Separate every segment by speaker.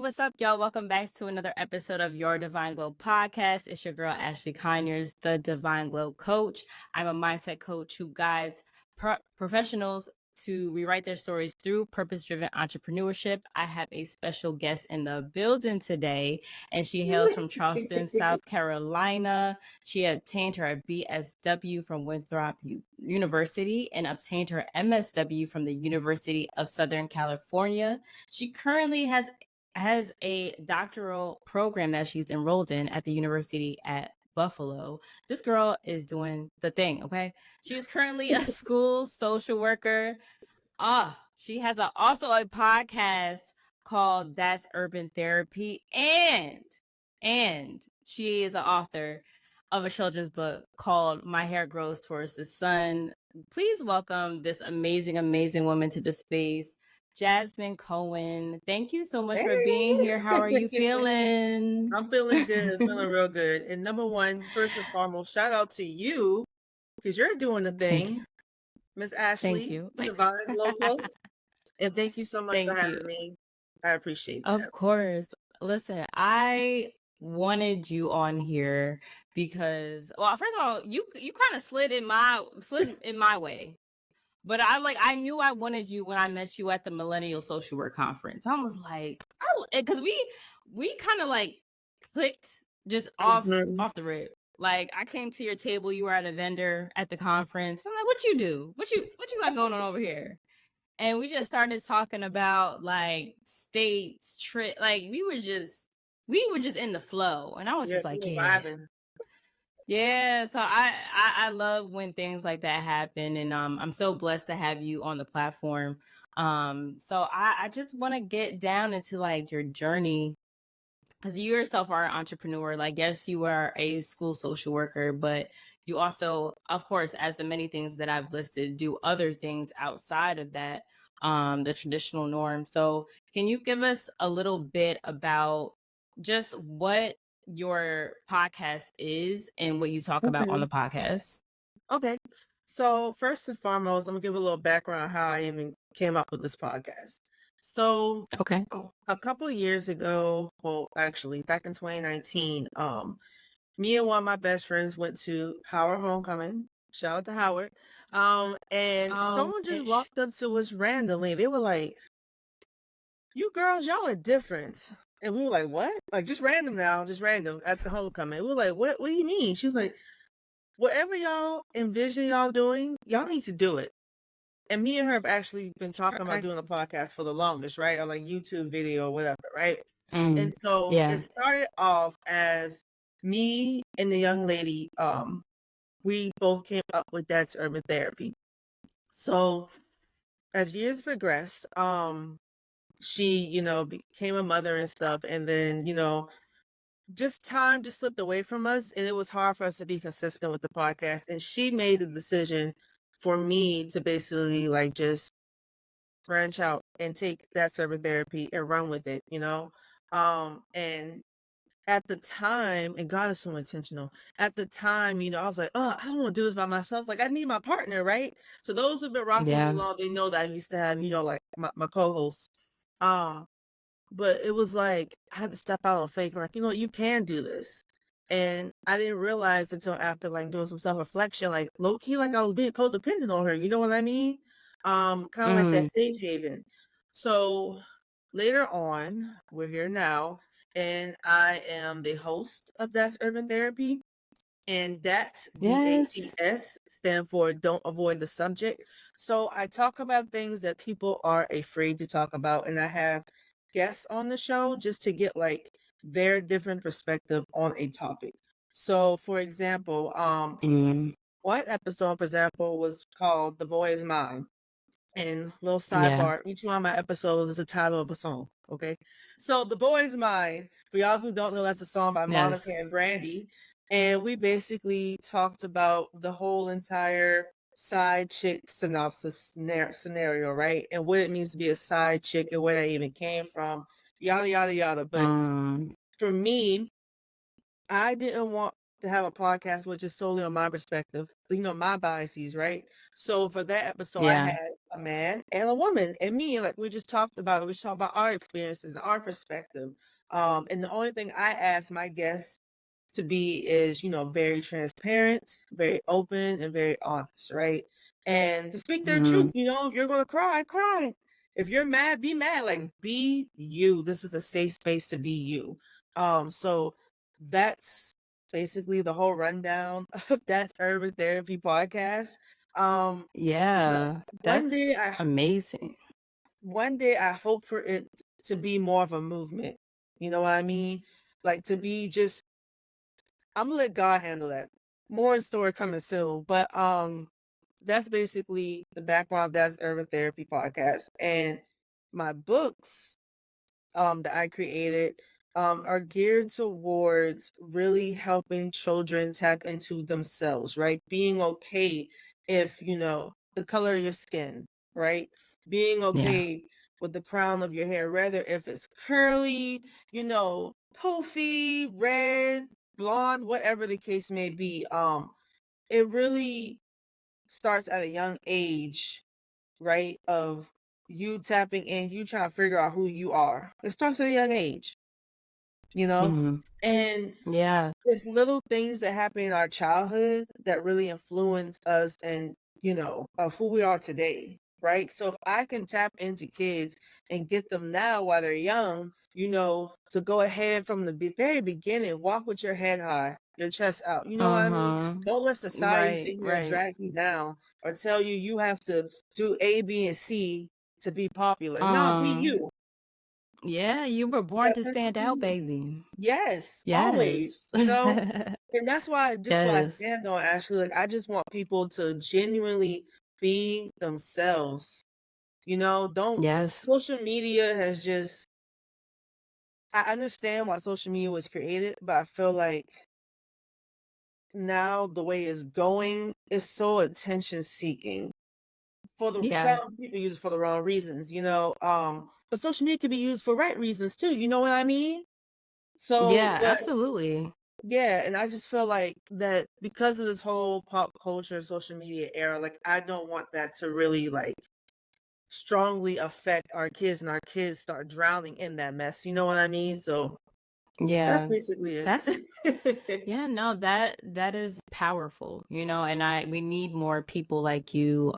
Speaker 1: what's up, y'all? Welcome back to another episode of Your Divine Glow podcast. It's your girl, Ashley Conyers, the Divine Glow Coach. I'm a mindset coach who guides professionals to rewrite their stories through purpose-driven entrepreneurship. I have a special guest in the building today, and she hails from Charleston, South Carolina. She obtained her BSW from Winthrop University and obtained her MSW from the University of Southern California. She currently has a doctoral program that she's enrolled in at the University at Buffalo. This girl is doing the thing, okay? She is currently a school social worker. She has also a podcast called That's Urban Therapy, and she is an author of a children's book called My Hair Grows Towards the Sun. Please welcome this amazing, amazing woman to the space, Jasmine Cohen. Thank you so much for being here. How are you feeling?
Speaker 2: I'm feeling good, feeling real good. And number one, first and foremost, shout out to you because you're doing the thing, Miss Ashley.
Speaker 1: Thank you.
Speaker 2: Divine Glow Coach. And thank you so much for
Speaker 1: Thank you.
Speaker 2: having me. I appreciate that.
Speaker 1: Of course. Listen, I wanted you on here because, well, first of all, you kind of slid in my way. But I knew I wanted you when I met you at the Millennial Social Work Conference. I was like, because we kind of like clicked just off the rip. Like, I came to your table, you were at a vendor at the conference. I'm like, what you do? What you got going on over here? And we just started talking about like states, trip. Like we were just in the flow, and I was just like,
Speaker 2: vibing.
Speaker 1: Yeah, so I love when things like that happen, and I'm so blessed to have you on the platform. So I just want to get down into like your journey, because you yourself are an entrepreneur. Like, yes, you are a school social worker, but you also, of course, as the many things that I've listed, do other things outside of that, the traditional norm. So can you give us a little bit about just what your podcast is and what you talk about on the podcast?
Speaker 2: Okay. So first and foremost, I'm gonna give a little background how I even came up with this podcast. So
Speaker 1: Okay.
Speaker 2: a couple of years ago, well, actually back in 2019, me and one of my best friends went to Howard Homecoming. Shout out to Howard. And someone just walked up to us randomly. They were like, "You girls, y'all are different." And we were like, "What?" Like, just random now, just random at the homecoming. We were like, "What do you mean?" She was like, "Whatever y'all envision y'all doing, y'all need to do it." And me and her have actually been talking about doing a podcast for the longest, right? Or like YouTube video or whatever, right? And so
Speaker 1: Yeah.
Speaker 2: it started off as me and the young lady, we both came up with That's Urban Therapy. So as years progressed, she, became a mother and stuff. And then, just time just slipped away from us, and it was hard for us to be consistent with the podcast. And she made the decision for me to basically like just branch out and take That Urban Therapy and run with it, and at the time, and God is so intentional. At the time, I was like, "Oh, I don't want to do this by myself. Like, I need my partner, right?" So those who've been rocking with me long, they know that I used to have, like my co-host. But it was like I had to step out on faith, like, you can do this. And I didn't realize until after like doing some self-reflection, like low key, like I was being codependent on her. You know what I mean? Kind of like that safe haven. So later on, we're here now, and I am the host of That's Urban Therapy. And that's DATS stand for Don't Avoid the Subject. So I talk about things that people are afraid to talk about, and I have guests on the show just to get like their different perspective on a topic. So for example, one episode, for example, was called The Boy Is Mine. And little sidebar, each one of my episodes is the title of a song. Okay. So The Boy Is Mine, for y'all who don't know, that's a song by Monica and Brandy. And we basically talked about the whole entire side chick synopsis scenario, right? And what it means to be a side chick and where that even came from, yada, yada, yada. But for me, I didn't want to have a podcast which is solely on my perspective, my biases, right? So for that episode, I
Speaker 1: Yeah.
Speaker 2: had a man and a woman, and me, like we just talked about it. We just talked about our experiences and our perspective. And the only thing I asked my guests to be is, very transparent, very open, and very honest, right? And to speak their truth,
Speaker 1: Mhm.
Speaker 2: if you're gonna cry, cry. If you're mad, be mad. Like, be you. This is a safe space to be you. So that's basically the whole rundown of That's Urban Therapy podcast. Um,
Speaker 1: Yeah,
Speaker 2: one
Speaker 1: that's
Speaker 2: day I
Speaker 1: amazing.
Speaker 2: one day I hope for it to be more of a movement. You know what I mean? Like to be just I'm gonna let God handle that. More in store coming soon. But that's basically the background of That's Urban Therapy podcast. And my books that I created are geared towards really helping children tap into themselves, right? Being okay if, the color of your skin, right? Being
Speaker 1: Yeah.
Speaker 2: okay with the crown of your hair, whether if it's curly, poofy, red, blonde, whatever the case may be. It really starts at a young age, right? Of you tapping in, you trying to figure out who you are. It starts at a young age, you know?
Speaker 1: Mhm.
Speaker 2: And
Speaker 1: Yeah.
Speaker 2: there's little things that happen in our childhood that really influence us and, of who we are today, right? So if I can tap into kids and get them now while they're young, to go ahead from the very beginning, walk with your head high, your chest out. You know what I mean?
Speaker 1: Uh-huh.
Speaker 2: Don't let society
Speaker 1: Right,
Speaker 2: sit here and
Speaker 1: right.
Speaker 2: drag you down or tell you you have to do A, B, and C to be popular. No, be
Speaker 1: Um,
Speaker 2: you.
Speaker 1: yeah, you were born
Speaker 2: That
Speaker 1: to
Speaker 2: person
Speaker 1: stand
Speaker 2: be
Speaker 1: out,
Speaker 2: you.
Speaker 1: baby.
Speaker 2: Yes, always,
Speaker 1: Yes.
Speaker 2: And that's why just what I
Speaker 1: Yes.
Speaker 2: stand on, Ashley, like, I just want people to genuinely be themselves, don't
Speaker 1: Yes.
Speaker 2: social media has just I understand why social media was created, but I feel like now the way it's going is so attention seeking.
Speaker 1: Yeah.
Speaker 2: Some people use it for the wrong reasons, but social media can be used for right reasons too, you know what I mean? So,
Speaker 1: Yeah,
Speaker 2: but
Speaker 1: absolutely.
Speaker 2: yeah, and I just feel like that because of this whole pop culture, social media era, like I don't want that to really like strongly affect our kids and our kids start drowning in that mess. You know what I mean? So that's
Speaker 1: Yeah.
Speaker 2: basically
Speaker 1: That's
Speaker 2: it.
Speaker 1: yeah, no, that is powerful, and we need more people like you,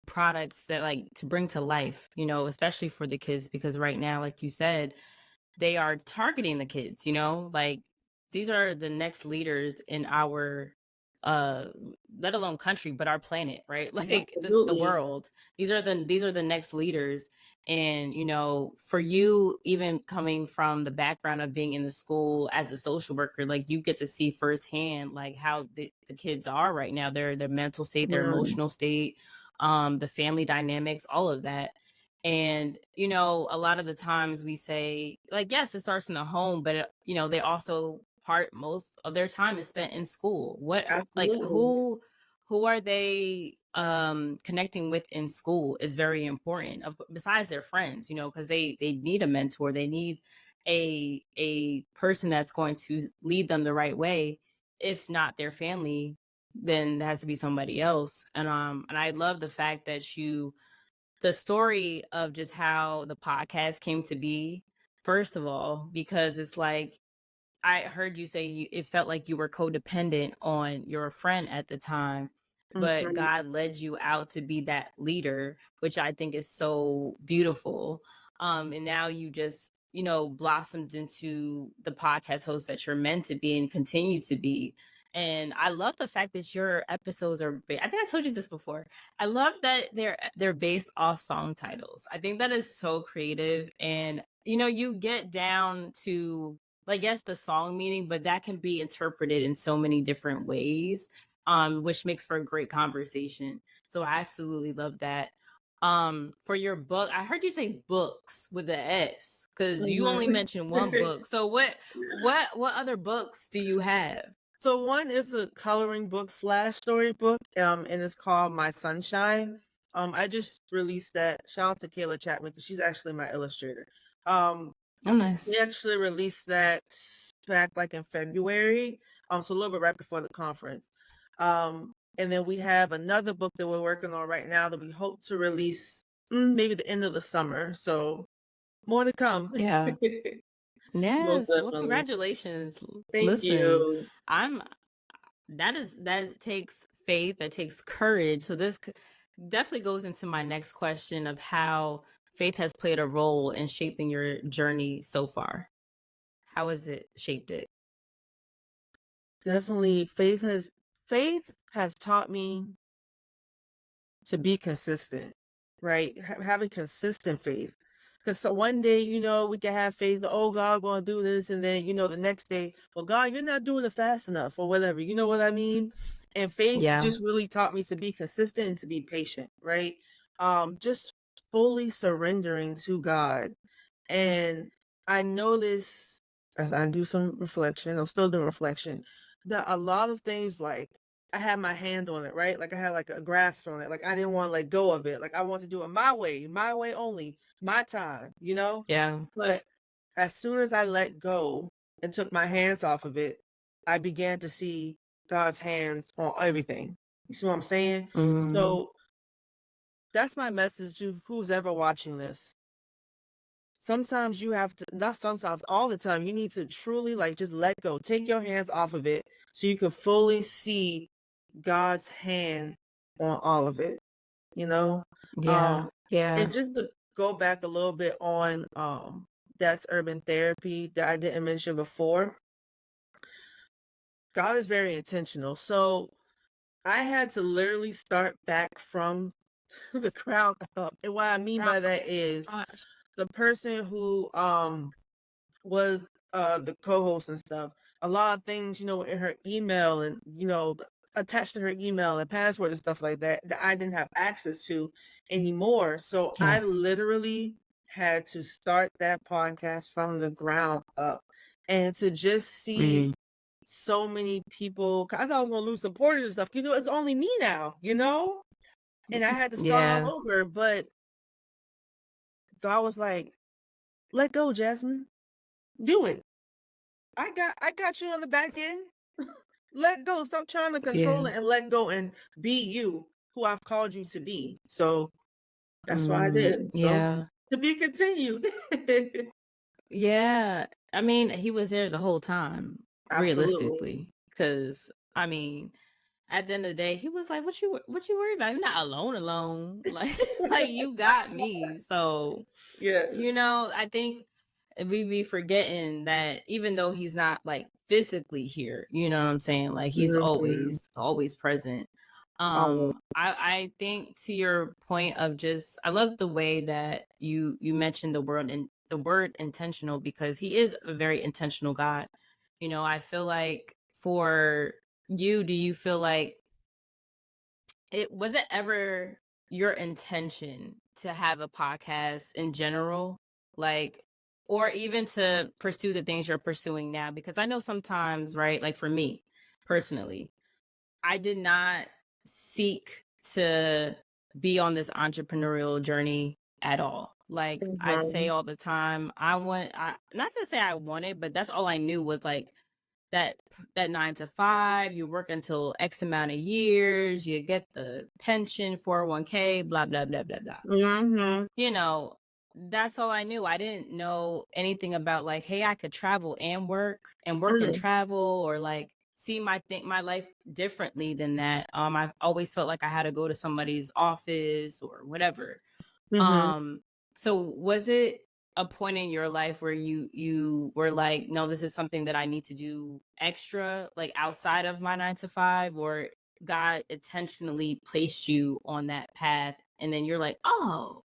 Speaker 1: products that like to bring to life, especially for the kids because right now, like you said, they are targeting the kids, like these are the next leaders in our uh let alone country but our planet, right? Like the
Speaker 2: Absolutely.
Speaker 1: world. These are the next leaders. And for you, even coming from the background of being in the school as a social worker, like you get to see firsthand like how the kids are right now, their mental state, their
Speaker 2: Mm,
Speaker 1: emotional state, the family dynamics, all of that. And, a lot of the times we say, like, yes, it starts in the home, but, they also most of their time is spent in school. Like,
Speaker 2: absolutely.
Speaker 1: who are they connecting with in school is very important, besides their friends, because they need a mentor. They need a person that's going to lead them the right way. If not their family, then there has to be somebody else. And I love the fact that the story of just how the podcast came to be, first of all, because it's like I heard you say it felt like you were codependent on your friend at the time, but
Speaker 2: Mhm.
Speaker 1: God led you out to be that leader, which I think is so beautiful. And now you just, blossomed into the podcast host that you're meant to be and continue to be. And I love the fact that your episodes are, I think I told you this before. I love that they're based off song titles. I think that is so creative. And, you get down to like yes the song meaning, but that can be interpreted in so many different ways, which makes for a great conversation. So I absolutely love that. For your book, I heard you say books with the S because you only
Speaker 2: Mhm.
Speaker 1: mentioned one book. So what other books do you have?
Speaker 2: So one is a coloring book slash storybook, and it's called My Sunshine. I just released that. Shout out to Kayla Chapman because she's actually my illustrator. Um,
Speaker 1: Oh, nice.
Speaker 2: we actually released that back like in February. So a little bit right before the conference. And then we have another book that we're working on right now that we hope to release maybe the end of the summer. So more to come.
Speaker 1: Yeah.
Speaker 2: Most
Speaker 1: Yes. Well,
Speaker 2: definitely.
Speaker 1: congratulations.
Speaker 2: Thank
Speaker 1: Listen,
Speaker 2: you.
Speaker 1: I'm that takes faith, that takes courage. So this definitely goes into my next question of how faith has played a role in shaping your journey so far. How has it shaped it?
Speaker 2: Definitely faith has taught me to be consistent, right? Having consistent faith. Because so one day, we can have faith, oh, God, going to do this. And then, the next day, well, God, you're not doing it fast enough or whatever. You know what I mean? And faith
Speaker 1: Yeah.
Speaker 2: just really taught me to be consistent and to be patient, right? Just fully surrendering to God. And I notice as I do some reflection, I'm still doing reflection, that a lot of things like I had my hand on it, right? Like I had like a grasp on it. Like I didn't want to let go of it. Like I want to do it my way only, my time.
Speaker 1: Yeah.
Speaker 2: But as soon as I let go and took my hands off of it, I began to see God's hands on everything. You see what I'm saying?
Speaker 1: Hmm.
Speaker 2: So that's my message to who's ever watching this. Sometimes you have to, not sometimes, all the time, you need to truly like just let go. Take your hands off of it so you can fully see God's hand on all of it, you know?
Speaker 1: Yeah.
Speaker 2: Um,
Speaker 1: Yeah.
Speaker 2: and just to go back a little bit on that's urban therapy that I didn't mention before. God is very intentional. So I had to literally start back from the ground up. And what I mean by that is the person who was the co-host and stuff. A lot of things, in her email and attached to her email and password and stuff like that that I didn't have access to anymore. So I
Speaker 1: Yeah.
Speaker 2: literally had to start that podcast from the ground up and to just see
Speaker 1: Mm.
Speaker 2: so many people. I thought I was gonna lose supporters and stuff. It's only me now. And I had to start all
Speaker 1: Yeah.
Speaker 2: over. But God was like, let go, Jasmine. Do it. I got you on the back end. Let go. Stop trying to control
Speaker 1: Yeah.
Speaker 2: it and let go and be you who I've called you to be. So that's what I
Speaker 1: Mm.
Speaker 2: did. So
Speaker 1: Yeah.
Speaker 2: to be continued.
Speaker 1: Yeah. I mean, he was there the whole time,
Speaker 2: Absolutely.
Speaker 1: realistically. Cause I mean, at the end of the day, he was like, what you worry about? You're not alone. Like you got me. So,
Speaker 2: Yes.
Speaker 1: I think we be forgetting that even though he's not like physically here, you know what I'm saying? Like he's
Speaker 2: Mhm.
Speaker 1: always present.
Speaker 2: Always.
Speaker 1: I think to your point of just I love the way that you mentioned the word intentional because he is a very intentional God. I feel like for you, do you feel like it was it ever your intention to have a podcast in general? Like, or even to pursue the things you're pursuing now? Because I know sometimes, right? Like for me personally, I did not seek to be on this entrepreneurial journey at all. Like I'd say
Speaker 2: Mhm.
Speaker 1: all the time, not to say I wanted, but that's all I knew was like that 9 to 5, you work until X amount of years, you get the pension, 401k, blah, blah, blah, blah, blah.
Speaker 2: Mhm.
Speaker 1: You know, that's all I knew. I didn't know anything about like, hey, I could travel and work and
Speaker 2: Mhm.
Speaker 1: travel or like see my life differently than that. I've always felt like I had to go to somebody's office or whatever.
Speaker 2: Mhm.
Speaker 1: um, so was it a point in your life where you were like, no, this is something that I need to do extra, like outside of my 9 to 5, or God intentionally placed you on that path, and then you're like, oh,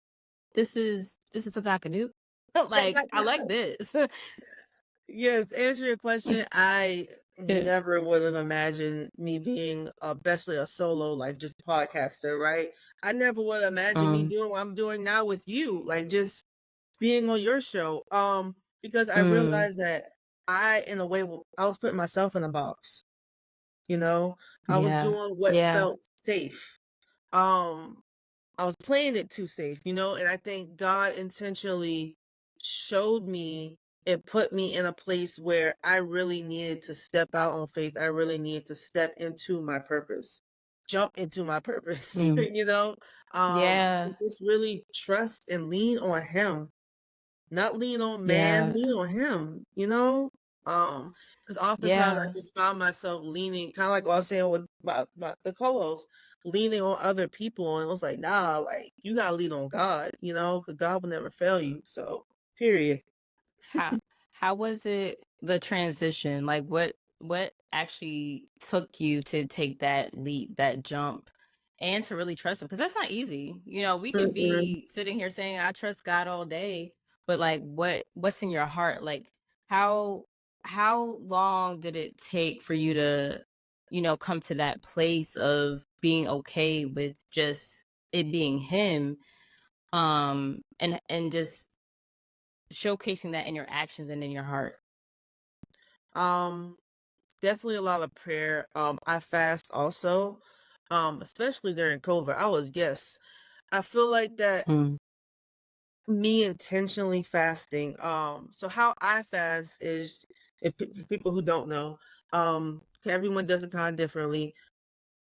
Speaker 1: this is something I can do. Like I like this.
Speaker 2: Yes, to answer your question, I never would have imagined me being, especially a solo, like just podcaster, right? I never would have imagined me
Speaker 1: um,
Speaker 2: doing what I'm doing now with you, like just being on your show. Because I
Speaker 1: mm,
Speaker 2: realized that in a way, I was putting myself in a box. You know, I was
Speaker 1: yeah,
Speaker 2: doing what
Speaker 1: yeah,
Speaker 2: felt safe. Um, I was playing it too safe, and I think God intentionally showed me it put me in a place where I really needed to step out on faith. I really needed to step into my purpose, jump into my purpose,
Speaker 1: Mm.
Speaker 2: you know?
Speaker 1: Yeah.
Speaker 2: Just really trust and lean on him, not lean on man,
Speaker 1: Yeah.
Speaker 2: lean on him, you know? Because oftentimes I
Speaker 1: Yeah.
Speaker 2: just found myself leaning, kind of like what I was saying with the co-host, leaning on other people, and it was like, nah, like you gotta lean on God, you know, because God will never fail you. So, period.
Speaker 1: How how was it the transition? Like what actually took you to take that leap, that jump, and to really trust him? Because that's not easy. You know, we can
Speaker 2: Mm-mm.
Speaker 1: be sitting here saying I trust God all day, but like what's in your heart? Like how how long did it take for you to, come to that place of being okay with just it being him, and just showcasing that in your actions and in your heart?
Speaker 2: Um, Definitely a lot of prayer. I fast also, especially during COVID. I feel like that
Speaker 1: Mm,
Speaker 2: me intentionally fasting. So how I fast is, for people who don't know, everyone does it kind of differently.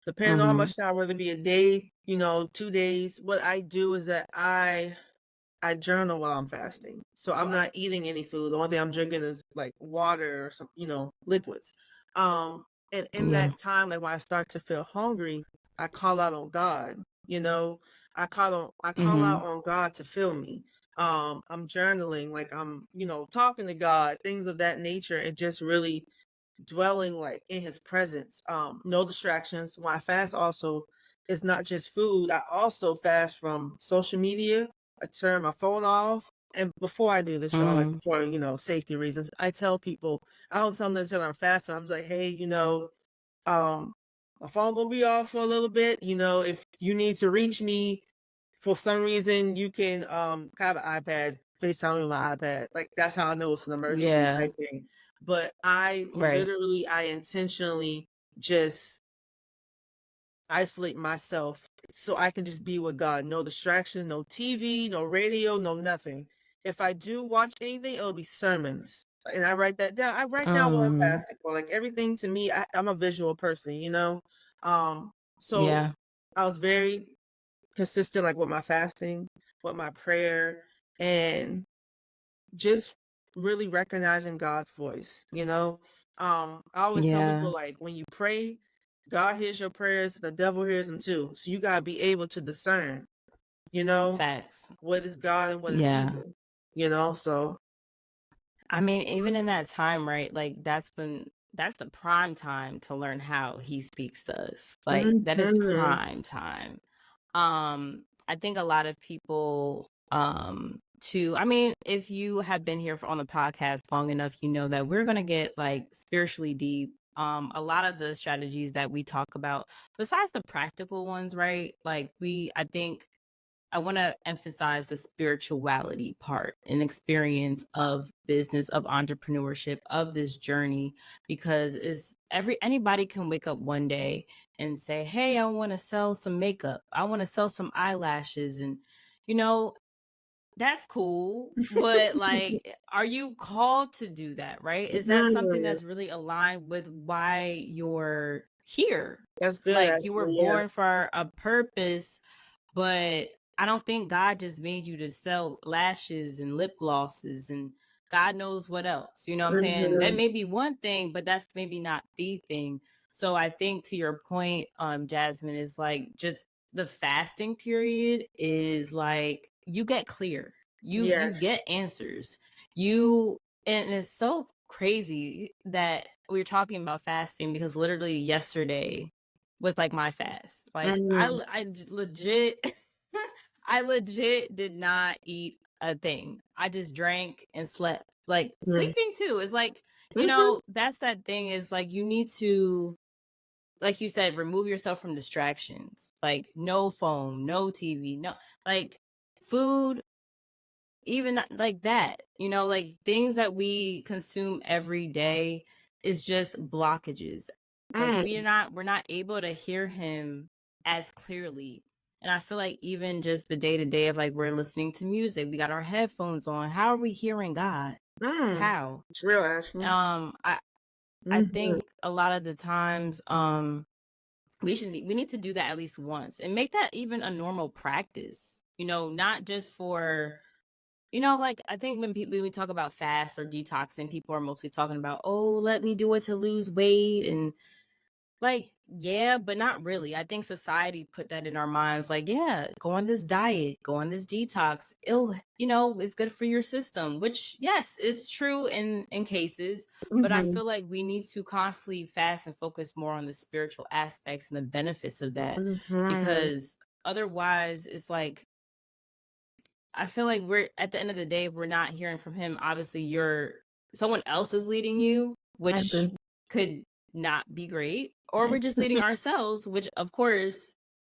Speaker 2: Depending on how
Speaker 1: mhm.
Speaker 2: much time, whether it be a day, 2 days. What I do is that I journal while I'm fasting. So I'm not eating any food. The only thing I'm drinking is like water or some, liquids. And in
Speaker 1: Yeah.
Speaker 2: that time, like when I start to feel hungry, I call out on God, you know. I call out
Speaker 1: Mhm.
Speaker 2: on God to fill me. I'm journaling, like I'm, talking to God, things of that nature, and just really dwelling like in his presence. No distractions. When I fast also, it's not just food. I also fast from social media. I turn my phone off. And before I do this, y'all, like
Speaker 1: Mhm.
Speaker 2: before, safety reasons, I tell people, I don't tell them this that I'm fasting. I'm just like, hey, um, my phone gonna be off for a little bit. If you need to reach me for some reason, you can have an iPad, FaceTime with my iPad. Like that's how I know it's an emergency
Speaker 1: Yeah.
Speaker 2: type thing. But
Speaker 1: Right.
Speaker 2: I intentionally just isolate myself so I can just be with God. No distractions, no TV, no radio, no nothing. If I do watch anything, it'll be sermons. And I write that down. I write down what I'm
Speaker 1: Mhm.
Speaker 2: fasting for. Like everything to me, I'm a visual person. So
Speaker 1: Yeah.
Speaker 2: I was very consistent, like with my fasting, with my prayer, and just really recognizing God's voice. I always tell
Speaker 1: Yeah.
Speaker 2: people like when you pray, God hears your prayers, the devil hears them too. So you gotta be able to discern, you know,
Speaker 1: Facts.
Speaker 2: what is God and what is
Speaker 1: Yeah.
Speaker 2: evil. So
Speaker 1: I mean, even in that time, right? Like that's the prime time to learn how he speaks to us. Like that is
Speaker 2: Mhm.
Speaker 1: prime time. I think a lot of people too, I mean, if you have been here on the podcast long enough, you know that we're going to get like spiritually deep. A lot of the strategies that we talk about, besides the practical ones, right? Like I think I want to emphasize the spirituality part and experience of business, of entrepreneurship, of this journey, because is anybody can wake up one day and say, "Hey, I want to sell some makeup. I want to sell some eyelashes." And you know, that's cool, but like are you called to do that, right? Is that something
Speaker 2: Mhm.
Speaker 1: that's really aligned with why you're here?
Speaker 2: That's good,
Speaker 1: Like you were
Speaker 2: actually. Yeah.
Speaker 1: born for a purpose, but I don't think God just made you to sell lashes and lip glosses and God knows what else. You know what I'm saying? That
Speaker 2: Mhm.
Speaker 1: may be one thing, but that's maybe not the thing. So I think to your point, Jasmine, is like just the fasting period is like you get clear. You
Speaker 2: Yes.
Speaker 1: get answers. You and it's so crazy that we are talking about fasting because literally yesterday was like my fast. Like
Speaker 2: Mhm.
Speaker 1: legit I legit did not eat a thing. I just drank and slept. Like
Speaker 2: Mhm.
Speaker 1: sleeping too is like,
Speaker 2: Mhm.
Speaker 1: that's that thing is like you need to, like you said, remove yourself from distractions. Like no phone, no TV, no like food, even like that, like things that we consume every day is just blockages. Like
Speaker 2: Mm.
Speaker 1: we're not able to hear him as clearly. And I feel like even just the day to day of like we're listening to music, we got our headphones on. How are we hearing God? How?
Speaker 2: It's real, Ashley.
Speaker 1: I
Speaker 2: Mhm.
Speaker 1: think a lot of the times, we need to do that at least once and make that even a normal practice. Not just for like I think when we talk about fast or detoxing, people are mostly talking about, oh, let me do it to lose weight and like, yeah, but not really. I think society put that in our minds. Like, yeah, go on this diet, go on this detox. It's good for your system, which yes, is true in cases. But I
Speaker 2: Mhm.
Speaker 1: feel like we need to constantly fast and focus more on the spiritual aspects and the benefits of that,
Speaker 2: Mhm.
Speaker 1: because otherwise, it's like I feel like we're at the end of the day, we're not hearing from him. Obviously, someone else is leading you,
Speaker 2: I
Speaker 1: which
Speaker 2: agree.
Speaker 1: could not be great, or
Speaker 2: I
Speaker 1: we're just leading ourselves, which of course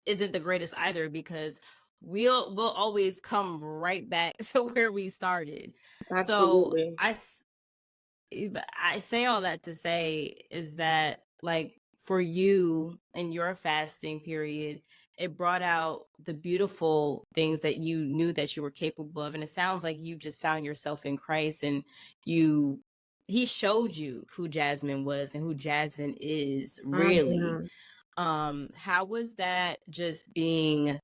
Speaker 1: isn't the greatest either, because we'll always come right back to where we started. So
Speaker 2: Absolutely.
Speaker 1: but I say all that to say is that, like, for you in your fasting period, it brought out the beautiful things that you knew that you were capable of. And it sounds like you just found yourself in Christ, and you, he showed you who Jasmine was and who Jasmine is really.
Speaker 2: Mhm.
Speaker 1: How was that just seeing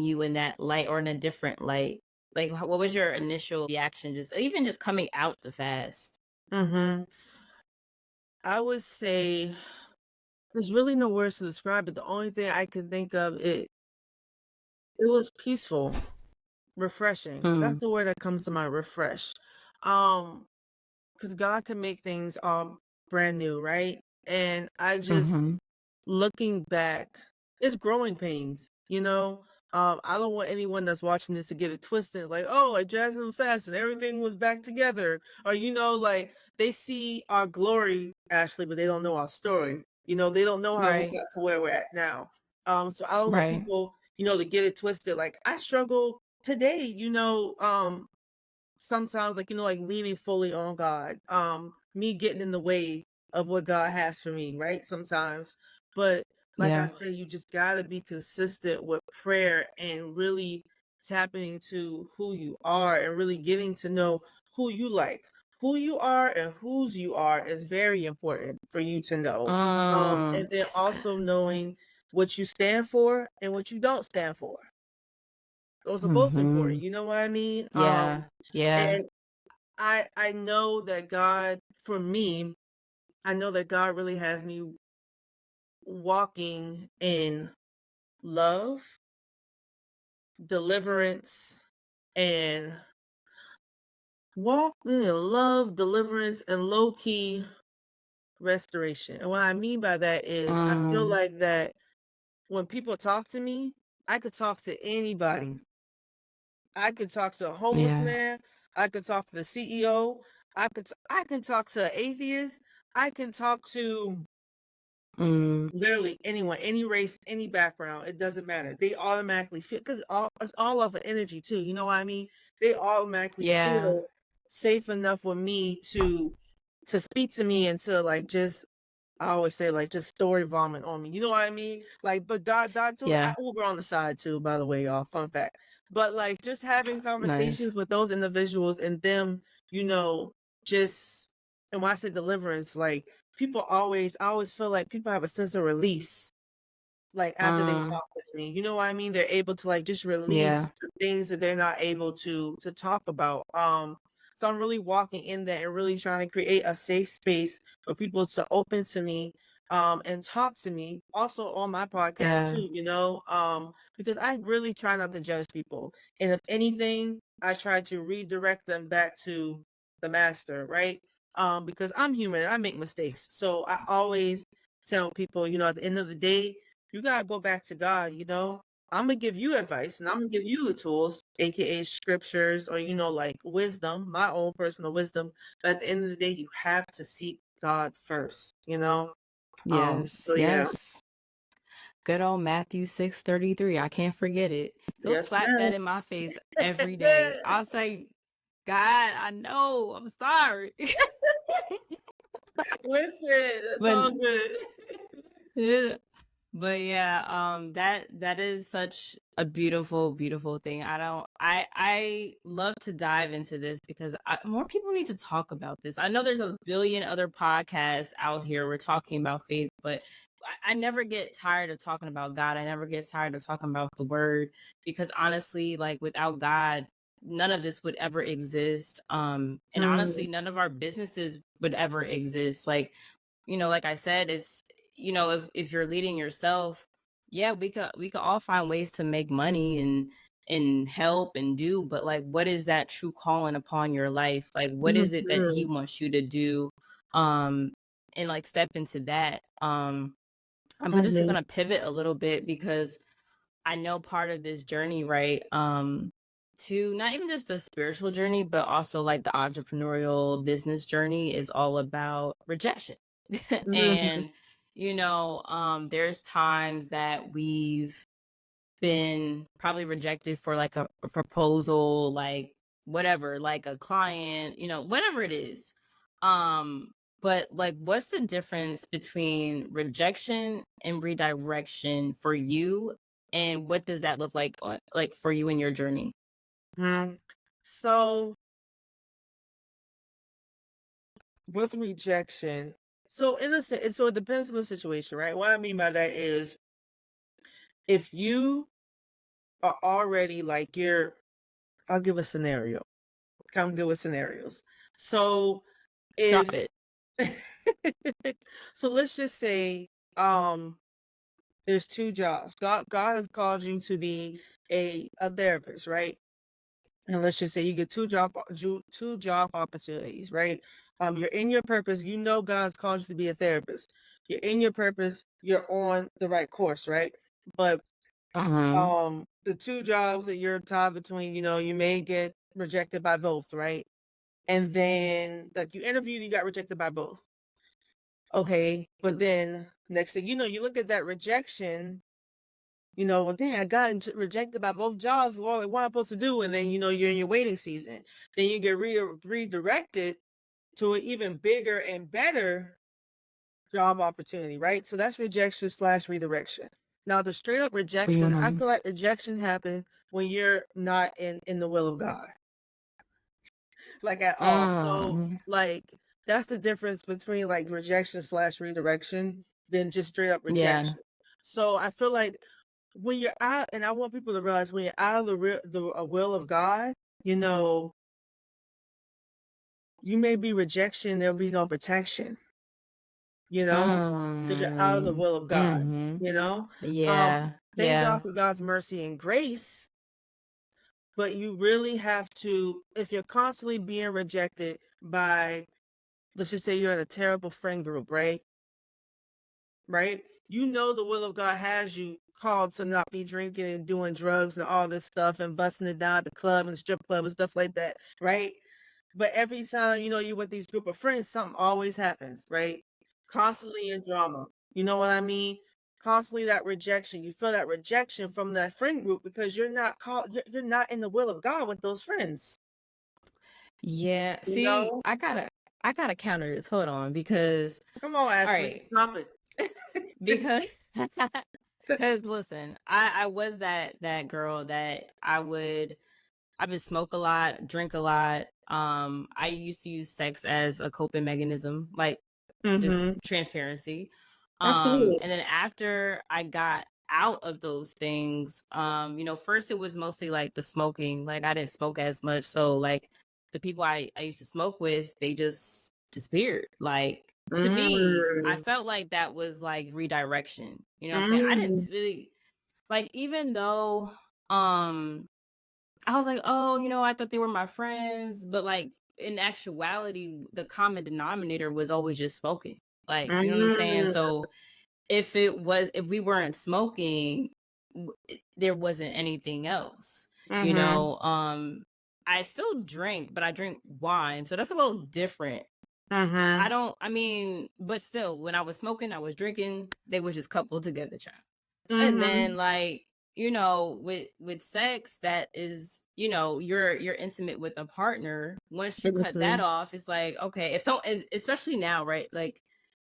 Speaker 1: you in that light or in a different light? Like, what was your initial reaction, just even just coming out the fast?
Speaker 2: Mhm. I would say there's really no words to describe it. The only thing I can think of, it was peaceful, refreshing. That's
Speaker 1: Mm,
Speaker 2: the word that comes to mind, refresh. Um, because God can make things brand new, right? And I just
Speaker 1: mhm.
Speaker 2: looking back, it's growing pains, you know. I don't want anyone that's watching this to get it twisted, like, oh, like Jasmine Fast and everything was back together. Or, like they see our glory, Ashley, but they don't know our story. They don't know how we
Speaker 1: Right,
Speaker 2: got to where we're at now. So I don't want
Speaker 1: right.
Speaker 2: people, to get it twisted. Like I struggle today, sometimes like like leaning fully on God, me getting in the way of what God has for me, right? Sometimes. But like I
Speaker 1: Yeah.
Speaker 2: said, you just got to be consistent with prayer and really tapping into who you are and really getting to know who you like. Who you are and whose you are is very important for you to know. And then
Speaker 1: That's good.
Speaker 2: also knowing what you stand for and what you don't stand for. Those are both important.
Speaker 1: Mhm.
Speaker 2: You know what I mean?
Speaker 1: Yeah, yeah.
Speaker 2: And I know that God, for me, I know that God really has me walking in love, deliverance, and walking in love, deliverance, and low key restoration. And what I mean by that is I feel
Speaker 1: Mm,
Speaker 2: like that when people talk to me, I could talk to anybody. I could talk to a homeless
Speaker 1: yeah.
Speaker 2: man. I could talk to the CEO. I can talk to an atheist. I can talk to
Speaker 1: Mm,
Speaker 2: literally anyone, any race, any background, it doesn't matter. They automatically feel because it's all of an energy too. You know what I mean? They automatically
Speaker 1: yeah,
Speaker 2: feel safe enough with me to speak to me and to like just I always say like just story vomit on me. You know what I mean? Like, but God told me I
Speaker 1: yeah.
Speaker 2: Uber on the side too, by the way, y'all. Fun fact. But like just having
Speaker 1: Nice.
Speaker 2: conversations with those individuals and them, you know, just and when I say deliverance, like I always feel like people have a sense of release like after they
Speaker 1: Mm,
Speaker 2: talk with me. You know what I mean? They're able to like just
Speaker 1: yeah,
Speaker 2: release things that they're not able to talk about. So I'm really walking in that and really trying to create a safe space for people to open to me and talk to me. Also on my podcast
Speaker 1: yeah,
Speaker 2: too, because I really try not to judge people. And if anything, I try to redirect them back to the master, right? Because I'm human and I make mistakes. So I always tell people, at the end of the day, you gotta go back to God, I'm gonna give you advice and I'm gonna give you the tools, aka scriptures or like wisdom, my own personal wisdom. But at the end of the day, you have to seek God first.
Speaker 1: yes,
Speaker 2: So yeah.
Speaker 1: yes. Good old Matthew 6:33. I can't forget it. He'll
Speaker 2: Yes,
Speaker 1: slap
Speaker 2: ma'am.
Speaker 1: that in my face every day. I'll say, God, I know, I'm sorry.
Speaker 2: Listen, it's
Speaker 1: But
Speaker 2: all good.
Speaker 1: yeah, But yeah, that is such a beautiful, beautiful thing. I love to dive into this because more people need to talk about this. I know there's a billion other podcasts out here we're talking about faith, but I never get tired of talking about God. I never get tired of talking about the word because honestly, like without God, none of this would ever exist. And
Speaker 2: Mm,
Speaker 1: honestly, none of our businesses would ever exist. Like, like I said, it's if you're leading yourself, yeah, we could all find ways to make money and help and do, but like what is that true calling upon your life? Like what is it that he
Speaker 2: mhm.
Speaker 1: wants you to do? Um and like step into that. I'm just
Speaker 2: Mhm.
Speaker 1: gonna pivot a little bit because I know part of this journey, right? To not even just the spiritual journey, but also like the entrepreneurial business journey is all about rejection.
Speaker 2: Mhm.
Speaker 1: And, there's times that we've been probably rejected for like a proposal, like whatever, like a client, whatever it is. But like what's the difference between rejection and redirection for you? And what does that look like like for you in your journey?
Speaker 2: Mhm. So with rejection, so in a sense, so it depends on the situation, right? What I mean by that is if you are already like I'll give a scenario. I'm good with scenarios. So
Speaker 1: Drop
Speaker 2: if
Speaker 1: it.
Speaker 2: so let's just say um there's two jobs. God has called you to be a therapist, right? And let's just say you get two job opportunities, right? You're in your purpose. You know God's called you to be a therapist. You're in your purpose. You're on the right course, right? But
Speaker 1: Uh-huh.
Speaker 2: the two jobs that you're tied between, you may get rejected by both, right? And then like you interviewed, you got rejected by both. Okay, but then next thing you know, you look at that rejection. Well, dang, I got rejected by both jobs. Well, what am I supposed to do? And then, you're in your waiting season. Then you get redirected to an even bigger and better job opportunity, right? So that's rejection slash redirection. Now, the straight up rejection, I
Speaker 1: Yeah.
Speaker 2: feel like rejection happens when you're not in the will of God, like at all. So,
Speaker 1: Mm.
Speaker 2: like, that's the difference between like rejection slash redirection than just straight up
Speaker 1: Yeah.
Speaker 2: rejection. So I feel like when you're out, and I want people to realize when you're out of the will of God, you know, you may be rejection, there'll be no protection, because you're out of the
Speaker 1: Mm.
Speaker 2: will of God,
Speaker 1: Mm-hmm.
Speaker 2: you know. Um,
Speaker 1: Yeah.
Speaker 2: thank God
Speaker 1: Yeah.
Speaker 2: for God's mercy and grace, but you really have to, if you're constantly being rejected by, let's just say you're in a terrible friend group, right? Right? You know the will of God has you called to not be drinking and doing drugs and all this stuff and busting it down at the club and strip club and stuff like that, right? But every time, you're with these group of friends, something always happens, right? Constantly in drama. You know what I mean? Constantly that rejection. You feel that rejection from that friend group because you're not called, you're not in the will of God with those friends.
Speaker 1: Yeah.
Speaker 2: You
Speaker 1: See,
Speaker 2: know?
Speaker 1: I gotta counter this. Hold on, because
Speaker 2: Come on,
Speaker 1: all
Speaker 2: Ashley.
Speaker 1: right,
Speaker 2: Stop it.
Speaker 1: because because listen, I was that girl that I would smoke a lot, drink a lot. I used to use sex as a coping mechanism, like just
Speaker 2: Mm-hmm.
Speaker 1: transparency.
Speaker 2: Absolutely.
Speaker 1: And then after I got out of those things, first it was mostly like the smoking. Like I didn't smoke as much. So like the people I used to smoke with, they just disappeared. Like to me, I
Speaker 2: Mm,
Speaker 1: felt like that was like redirection. You know what I'm saying? I didn't
Speaker 2: mm,
Speaker 1: really like even though I was like, oh, I thought they were my friends, but like in actuality, the common denominator was always just smoking. Like, you know what I'm saying?
Speaker 2: mm,
Speaker 1: So if we weren't smoking, there wasn't anything else, you
Speaker 2: mhm,
Speaker 1: know. I still drink, but I drink wine, so that's a little different. I
Speaker 2: mhm,
Speaker 1: don't, I mean, but still, when I was smoking, I was drinking, they was just coupled together, child. And then
Speaker 2: mhm,
Speaker 1: like, with sex, that is, you're intimate with a partner. Once you cut that
Speaker 2: mhm,
Speaker 1: off, it's like, okay, if so, and especially now, right? Like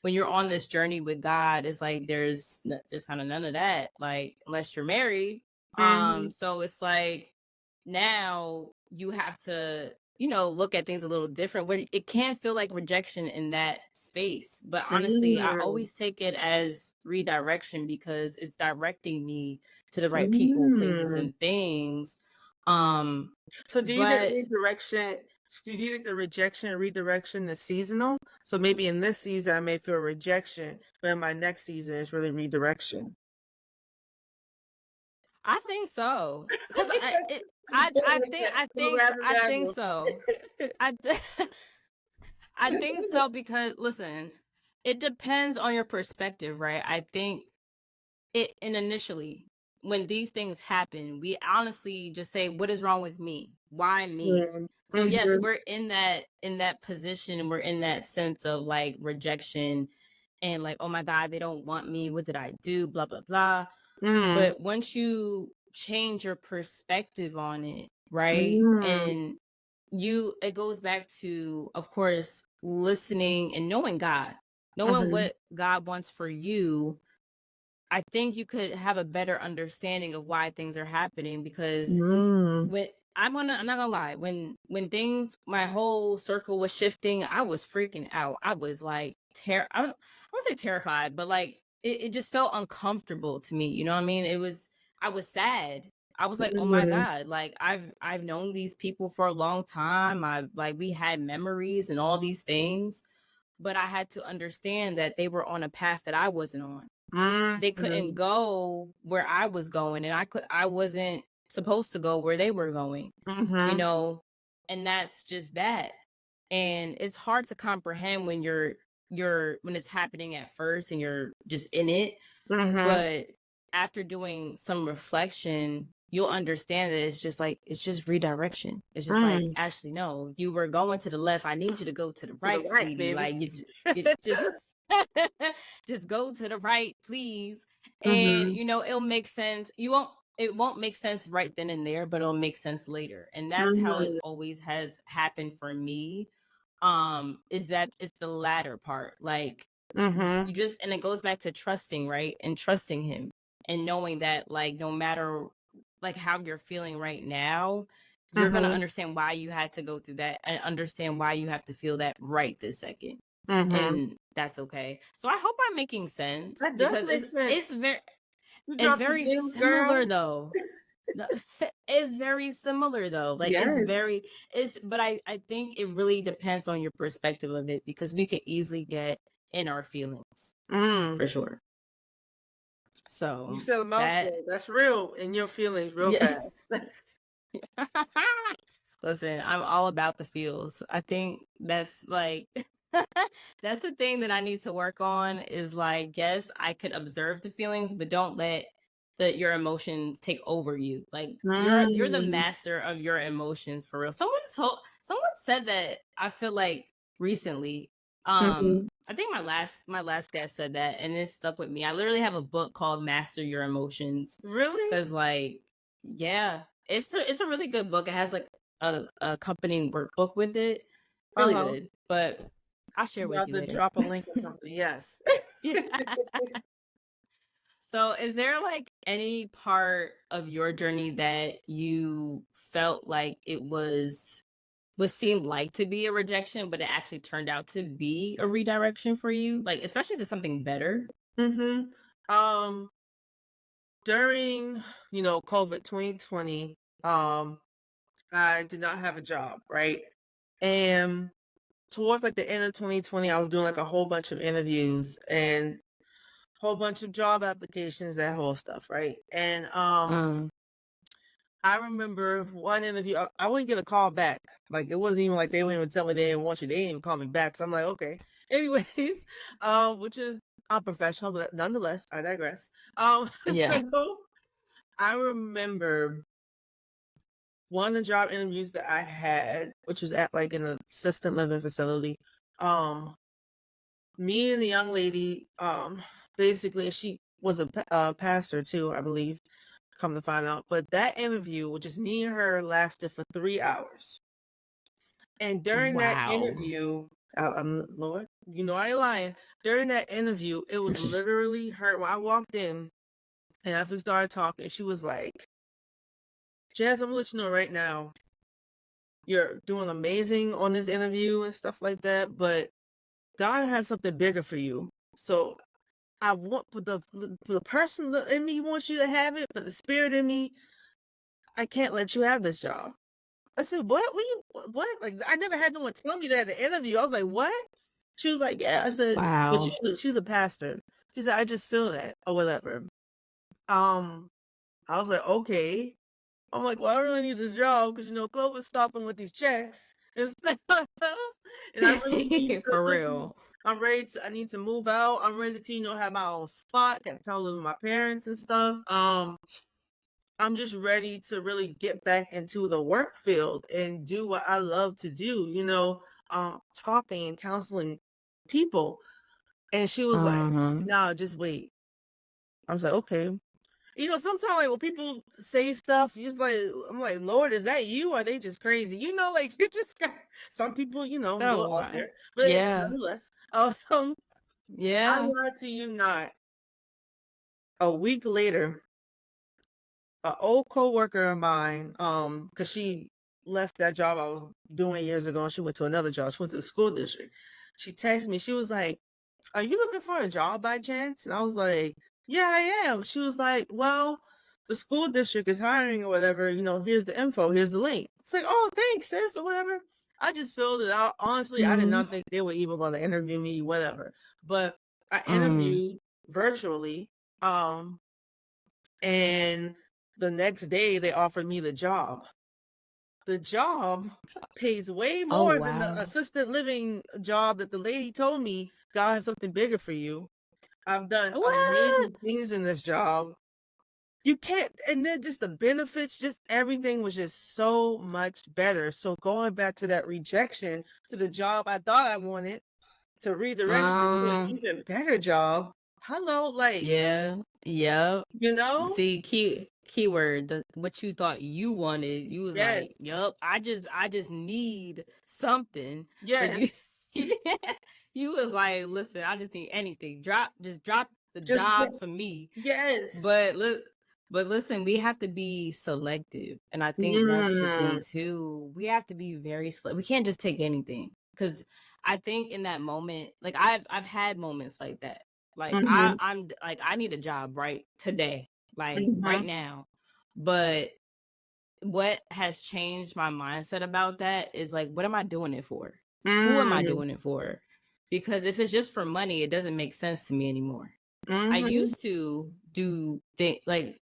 Speaker 1: when you're on this journey with God, it's like there's kind of none of that, like unless you're married.
Speaker 2: Mhm.
Speaker 1: So it's like now you have to, look at things a little different where it can feel like rejection in that space. But honestly, I
Speaker 2: Mm.
Speaker 1: always take it as redirection because it's directing me to the right people, places,
Speaker 2: Mm.
Speaker 1: and things. Um,
Speaker 2: So do you think
Speaker 1: but
Speaker 2: redirection do you think the rejection and redirection is seasonal? So maybe in this season I may feel rejection, but in my next season it's really redirection.
Speaker 1: I think so, because I think
Speaker 2: Razzle-dazzle.
Speaker 1: so. I th- I think so because listen, it depends on your perspective, right? I think it and initially when these things happen, we honestly just say, "What is wrong with me? Why me?"
Speaker 2: Mm.
Speaker 1: So yes,
Speaker 2: Mhm.
Speaker 1: we're in that position, we're in that sense of like rejection and like, "Oh my God, they don't want me. What did I do?" Blah blah blah.
Speaker 2: Mm.
Speaker 1: But once you change your perspective on it, right?
Speaker 2: Mm.
Speaker 1: And it goes back to, of course, listening and knowing God, knowing
Speaker 2: Mhm.
Speaker 1: what God wants for you. I think you could have a better understanding of why things are happening because
Speaker 2: Mm.
Speaker 1: when I'm not gonna lie, when things my whole circle was shifting, I was freaking out. I was like I won't say terrified, but like it just felt uncomfortable to me. You know what I mean? I was sad. I was like, oh my
Speaker 2: Mhm.
Speaker 1: God, like I've known these people for a long time. I like we had memories and all these things, but I had to understand that they were on a path that I wasn't on. They couldn't
Speaker 2: Mhm.
Speaker 1: go where I was going, and I wasn't supposed to go where they were going, you
Speaker 2: Mhm.
Speaker 1: know? And that's just that. And it's hard to comprehend when when it's happening at first and you're just in it.
Speaker 2: Mhm.
Speaker 1: But after doing some reflection, you'll understand that it's just redirection. It's just like,
Speaker 2: Mm.
Speaker 1: actually, no, you were going to the left. I need you to go to the
Speaker 2: To the
Speaker 1: right,
Speaker 2: right,
Speaker 1: sweetie.
Speaker 2: baby.
Speaker 1: Like you just just go to the right, please. And
Speaker 2: Mhm.
Speaker 1: it'll make sense. It won't make sense right then and there, but it'll make sense later. And that's how it
Speaker 2: Mhm.
Speaker 1: always has happened for me. Is that it's the latter part. Like
Speaker 2: Mhm.
Speaker 1: you just and it goes back to trusting, right? And trusting him and knowing that like no matter like how you're feeling right now, you're going to
Speaker 2: Mhm.
Speaker 1: understand why you had to go through that and understand why you have to feel that right this second.
Speaker 2: Mhm.
Speaker 1: And that's okay. So I hope I'm making sense
Speaker 2: That does
Speaker 1: because
Speaker 2: make sense. You
Speaker 1: it's
Speaker 2: dropping
Speaker 1: very
Speaker 2: gems,
Speaker 1: similar
Speaker 2: girl.
Speaker 1: though. No, it's very similar though. Like
Speaker 2: Yes.
Speaker 1: but I think it really depends on your perspective of it because we could easily get in our feelings
Speaker 2: Mm.
Speaker 1: for sure.
Speaker 2: You
Speaker 1: So
Speaker 2: said a
Speaker 1: that
Speaker 2: mouthful. That's real in your feelings real
Speaker 1: yeah.
Speaker 2: fast.
Speaker 1: Listen, I'm all about the feels. I think that's like that's the thing that I need to work on is like, yes, I could observe the feelings, but don't let your emotions take over you. Like you're the
Speaker 2: Mm.
Speaker 1: master of your emotions for real. Someone said that I feel like recently.
Speaker 2: Mhm.
Speaker 1: I think my last guest said that and it stuck with me. I literally have a book called Master Your Emotions.
Speaker 2: Really?
Speaker 1: Cause like, yeah, it's a really good book. It has like a accompanying workbook with it. Really
Speaker 2: Uh-huh.
Speaker 1: good. But I'll share
Speaker 2: You
Speaker 1: with
Speaker 2: have
Speaker 1: you
Speaker 2: to
Speaker 1: later.
Speaker 2: drop a link or something. Yes.
Speaker 1: Yeah. So is there like any part of your journey that you felt like it was what seemed like to be a rejection, but it actually turned out to be a redirection for you? Like especially to something better?
Speaker 2: Mhm. Um, during, COVID 2020, I did not have a job, right? And towards like the end of 2020, I was doing like a whole bunch of interviews and whole bunch of job applications, that whole stuff, right? And
Speaker 1: Mm.
Speaker 2: I remember one interview, I wouldn't get a call back. Like it wasn't even like they wouldn't even tell me they didn't want you. They didn't even call me back. So I'm like, okay. Anyways, which is unprofessional, but nonetheless, I digress.
Speaker 1: Yeah.
Speaker 2: So I remember one of the job interviews that I had, which was at like an assistant living facility. Um, Me and the young lady, basically, she was a pastor too, I believe. Come to find out, but that interview, which is me and her, lasted for 3 hours. And during that
Speaker 1: Wow.
Speaker 2: interview, I'm Lord, you know I ain't lying. During that interview, it was literally her. When I walked in and after we started talking, she was like, "Jazz, I'm gonna let you know right now, you're doing amazing on this interview and stuff like that, but God has something bigger for you. So I want the person in me wants you to have it, but the spirit in me, I can't let you have this job." I said, "What? What? Like, I never had no one tell me that in the interview." I was like, "What?" She was like, "Yeah." I said, "But
Speaker 1: Wow.
Speaker 2: she's a pastor." She said, "I just feel that or whatever." Um, I was like, "Okay." I'm like, "Well, I really need this job because Clovis stopping with these checks and stuff, and I really need to
Speaker 1: For
Speaker 2: listen.
Speaker 1: real.
Speaker 2: I'm ready to. I need to move out. I'm ready to, have my own spot. Got to live with my parents and stuff. I'm just ready to really get back into the work field and do what I love to do, talking and counseling people." And she was like,
Speaker 1: Uh-huh.
Speaker 2: "No, just wait." I was like, "Okay." Sometimes like when people say stuff, I'm like, "Lord, is that you? Or are they just crazy?" Like you just got some people, a
Speaker 1: Oh,
Speaker 2: little out
Speaker 1: wow.
Speaker 2: there, but
Speaker 1: Yeah.
Speaker 2: nonetheless, I
Speaker 1: Yeah.
Speaker 2: lied to you not. A week later, an old coworker of mine, because she left that job I was doing years ago, and she went to another job. She went to the school district. She texted me. She was like, "Are you looking for a job by chance?" And I was like, "Yeah, I am." She was like, "Well, the school district is hiring or whatever. Here's the info. Here's the link." It's like, "Oh, thanks, sis," or whatever. I just filled it out. Honestly, I did
Speaker 1: Mm,
Speaker 2: not think they were even going to interview me, whatever. But I
Speaker 1: mm.
Speaker 2: interviewed virtually. And the next day they offered me the job. The job pays way
Speaker 1: Oh,
Speaker 2: more than the
Speaker 1: wow.
Speaker 2: assistant living job that the lady told me. "God has something bigger for you." I've done
Speaker 1: What?
Speaker 2: amazing things in this job. You can't, and then just the benefits, just everything was just so much better. So going back to that rejection to the job I thought I wanted, to redirection to an
Speaker 1: Um,
Speaker 2: even better job. Hello, like,
Speaker 1: yeah. Yep.
Speaker 2: you know?
Speaker 1: See, keyword, what you thought you wanted, you was like,
Speaker 2: Yes.
Speaker 1: "Yup, I just need something." But you
Speaker 2: Yes.
Speaker 1: you was like, "Listen, I just need anything. Just drop the
Speaker 2: Just
Speaker 1: job for me."
Speaker 2: yes.
Speaker 1: But look, but listen, we have to be selective. And I think that's the
Speaker 2: Mm.
Speaker 1: thing too. We have to be very selective. We can't just take anything. Cause I think in that moment, like I've had moments like that. Like
Speaker 2: Mhm.
Speaker 1: I'm like, I need a job right today, like right
Speaker 2: Mhm.
Speaker 1: now. But what has changed my mindset about that is like, what am I doing it for? Who am I
Speaker 2: Mm.
Speaker 1: doing it for? Because if it's just for money, it doesn't make sense to me anymore. I
Speaker 2: Mhm.
Speaker 1: used to do things like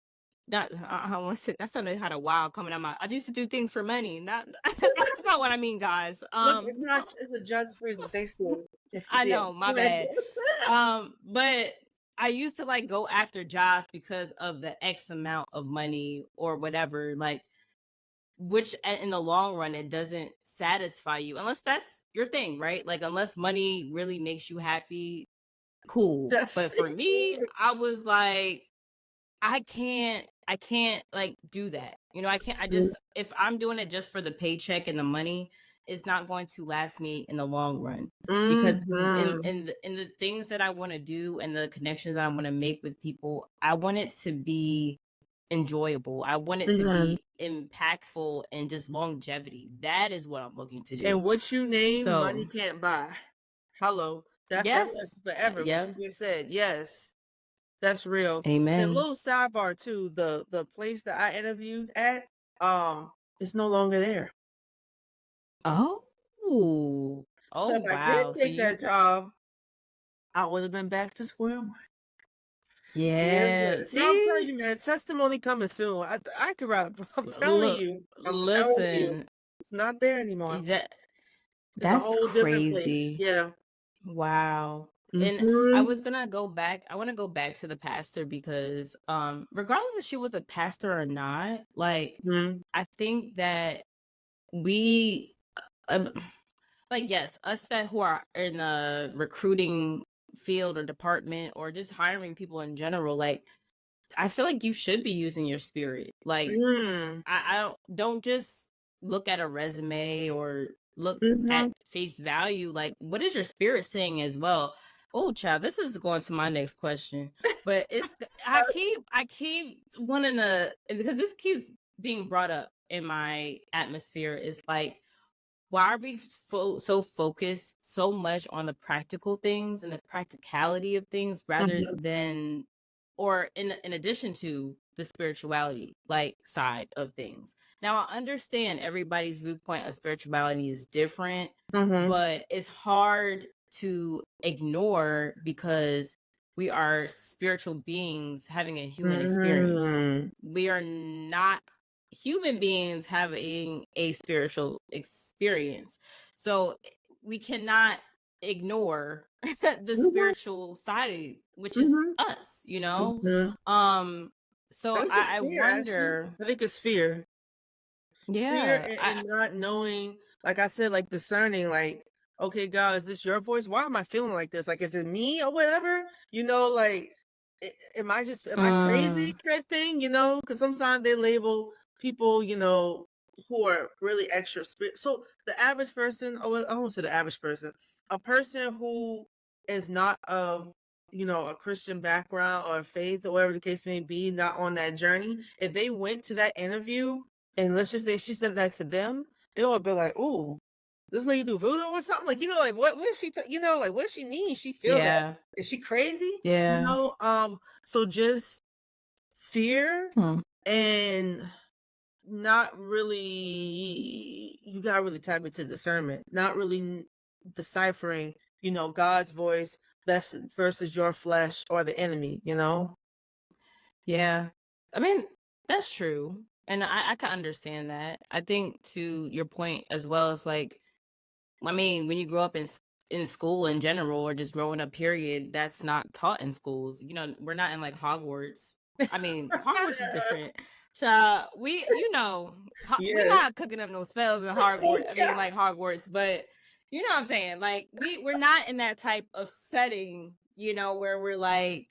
Speaker 1: not. I want to. That's not how the wild coming out my. I used to do things for money. Not. That's not what I mean, guys.
Speaker 2: Look, it's a judge freeze. Say so if you
Speaker 1: I
Speaker 2: did.
Speaker 1: know, my
Speaker 2: Go ahead.
Speaker 1: bad. But I used to like go after jobs because of the X amount of money or whatever. Like, which in the long run it doesn't satisfy you unless that's your thing, right? Like, unless money really makes you happy, cool.
Speaker 2: That's
Speaker 1: But for me, I was like, I can't like do that. I can't I just if I'm doing it just for the paycheck and the money, it's not going to last me in the long run. Because
Speaker 2: Mhm.
Speaker 1: in the things that I want to do and the connections that I want to make with people, I want it to be enjoyable. I want it to
Speaker 2: Mhm.
Speaker 1: be impactful and just longevity. That is what I'm looking to do.
Speaker 2: And what you name, money
Speaker 1: So,
Speaker 2: can't buy. Hello. That's
Speaker 1: yes.
Speaker 2: forever. What
Speaker 1: Yeah.
Speaker 2: you just said. Yes. That's real. And a
Speaker 1: Amen.
Speaker 2: little sidebar too, the place that I interviewed at, it's no longer there.
Speaker 1: Oh.
Speaker 2: So
Speaker 1: Oh,
Speaker 2: if I did
Speaker 1: wow. So
Speaker 2: take
Speaker 1: you
Speaker 2: that job, I would have been back to square one. Yes,
Speaker 1: Yeah.
Speaker 2: sir. No, I'm telling
Speaker 1: See?
Speaker 2: you, man, testimony coming soon. I could write. I'm telling
Speaker 1: Look,
Speaker 2: you. I'm telling you.
Speaker 1: listen.
Speaker 2: It's not there anymore.
Speaker 1: That
Speaker 2: It's a
Speaker 1: that's
Speaker 2: whole different place.
Speaker 1: crazy.
Speaker 2: Yeah.
Speaker 1: Wow. And I
Speaker 2: Hmm.
Speaker 1: was gonna go back. I want to go back to the pastor because regardless if she was a pastor or not, like
Speaker 2: Hmm.
Speaker 1: I think that we um, like yes, us that who are in the recruiting field or department or just hiring people in general, like I feel like you should be using your spirit. Like
Speaker 2: Hmm.
Speaker 1: I don't just look at a resume or look at
Speaker 2: Mhm.
Speaker 1: face value, like what is your spirit saying as well? Oh, child, this is going to my next question, but I keep wanting to, because this keeps being brought up in my atmosphere. Is like, why are we so focused so much on the practical things and the practicality of things rather
Speaker 2: Mhm.
Speaker 1: than, or in addition to the spirituality like side of things? Now I understand everybody's viewpoint of spirituality is different,
Speaker 2: Mhm.
Speaker 1: but it's hard to ignore because we are spiritual beings having a human experience.
Speaker 2: Mm.
Speaker 1: We are not human beings having a spiritual experience. So we cannot ignore the
Speaker 2: Mhm.
Speaker 1: spiritual side, which is
Speaker 2: Mhm.
Speaker 1: us, you know?
Speaker 2: Mhm.
Speaker 1: Um,
Speaker 2: I
Speaker 1: so
Speaker 2: think it's
Speaker 1: I
Speaker 2: fear, Ashley.
Speaker 1: wonder,
Speaker 2: I think it's fear. Fear
Speaker 1: yeah,
Speaker 2: and not knowing, like I said, like discerning, like, okay, God, is this your voice? Why am I feeling like this? Like, is it me or whatever? Like, am I crazy
Speaker 1: mm,
Speaker 2: type thing? Because sometimes they label people, who are really extra spirit. So the average person, oh, well, I won't say the average person, a person who is not of, a Christian background or faith or whatever the case may be, not on that journey, if they went to that interview and let's just say she said that to them, they would be like, "Ooh, this lady do voodoo or something." Like, like what is she? Like what does she mean? She feel that?
Speaker 1: yeah,
Speaker 2: Is she crazy?
Speaker 1: yeah,
Speaker 2: So just fear
Speaker 1: hmm,
Speaker 2: and not really. You gotta really tap into discernment. Not really deciphering, God's voice versus your flesh or the enemy.
Speaker 1: yeah. I mean, that's true. And I can understand that. I think to your point as well, it's like, I mean, when you grow up in school in general, or just growing up, period, that's not taught in schools. We're not in like Hogwarts. I mean, Hogwarts is different. So we're
Speaker 2: Yes.
Speaker 1: not cooking up no spells in Hogwarts.
Speaker 2: Oh
Speaker 1: I mean,
Speaker 2: God.
Speaker 1: like Hogwarts, but you know what I'm saying. Like we're not in that type of setting. Where we're like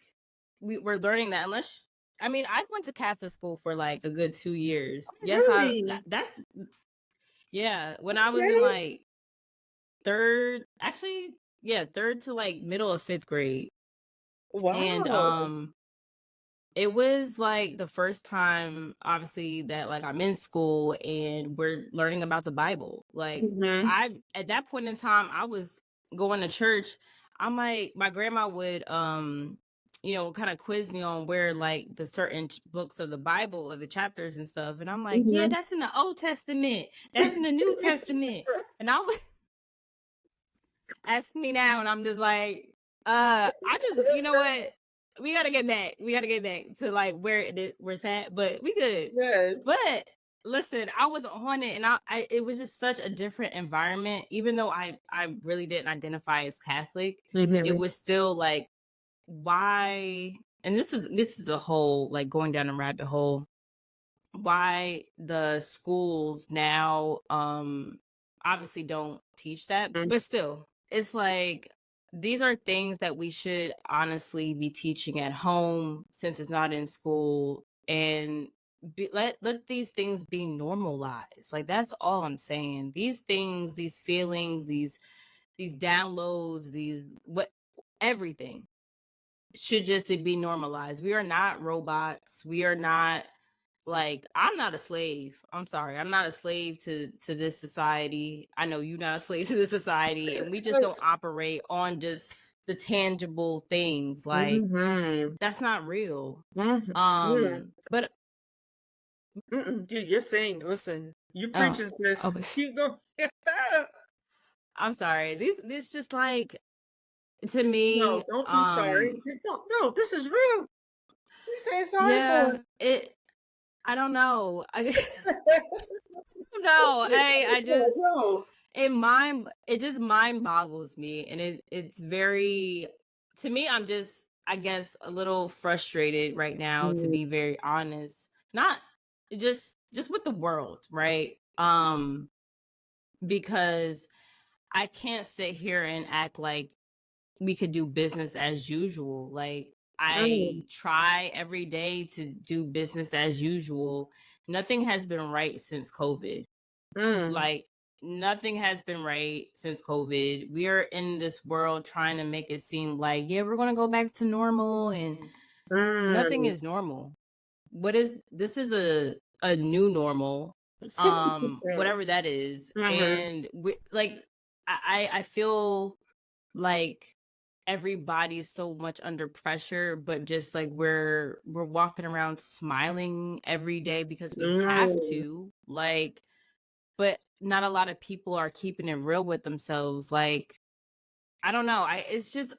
Speaker 1: we're learning that. Unless, I mean, I went to Catholic school for like a good 2 years. Yes,
Speaker 2: Really?
Speaker 1: that's yeah. When I was in
Speaker 2: Okay.
Speaker 1: like third, actually, yeah, third to like middle of fifth grade. And
Speaker 2: Wow.
Speaker 1: it was like the first time, obviously, that like I'm in school and we're learning about the Bible. Like,
Speaker 2: Mhm.
Speaker 1: I at that point in time, I was going to church. I'm like, my grandma would kind of quiz me on where like the certain books of the Bible or the chapters and stuff. And I'm like, yeah,
Speaker 2: Mhm.
Speaker 1: that's in the Old Testament. That's in the New Testament. And I was ask me now, and I'm just like, I just, you know what? We gotta get back. We gotta get back to like where it's at, but we good.
Speaker 2: Yes.
Speaker 1: But listen, I was on it, and it was just such a different environment. Even though I really didn't identify as Catholic, it
Speaker 2: Mhm.
Speaker 1: was still like, why? And this is a whole, like, going down a rabbit hole. Why the schools now obviously don't teach that,
Speaker 2: Mm.
Speaker 1: but still, it's like these are things that we should honestly be teaching at home since it's not in school, and let these things be normalized. Like, that's all I'm saying. These things, these feelings, these downloads, these what everything should just be normalized. We are not robots. We are not, like, I'm not a slave. I'm sorry. I'm not a slave to this society. I know you're not a slave to this society, and we just don't operate on just the tangible things. Like,
Speaker 2: Mhm.
Speaker 1: that's not real.
Speaker 2: Mhm. Mhm.
Speaker 1: But
Speaker 2: Mm-mm. Dude, you're saying, listen, you
Speaker 1: oh,
Speaker 2: preaching, sis.
Speaker 1: oh,
Speaker 2: Keep going.
Speaker 1: I'm sorry. This just like, to
Speaker 2: No,
Speaker 1: me,
Speaker 2: don't be sorry. No, this is real. You saying sorry for
Speaker 1: yeah, I don't know. No, I just,
Speaker 2: No.
Speaker 1: it just mind boggles me, and it's very, to me, I'm just, I guess, a little frustrated right now, to
Speaker 2: Mm.
Speaker 1: be very honest. Not just with the world, right? Because I can't sit here and act like we could do business as usual. Like, I
Speaker 2: Mm.
Speaker 1: try every day to do business as usual. Nothing has been right since COVID.
Speaker 2: Mm.
Speaker 1: Like, nothing has been right since COVID. We are in this world trying to make it seem like, yeah, we're going to go back to normal, and nothing
Speaker 2: Mm.
Speaker 1: is normal. This is a new normal, whatever that is.
Speaker 2: Mhm.
Speaker 1: And I feel like everybody's so much under pressure, but just like we're walking around smiling every day because we have
Speaker 2: Mm.
Speaker 1: to, like, but not a lot of people are keeping it real with themselves. Like, I don't know, I it's just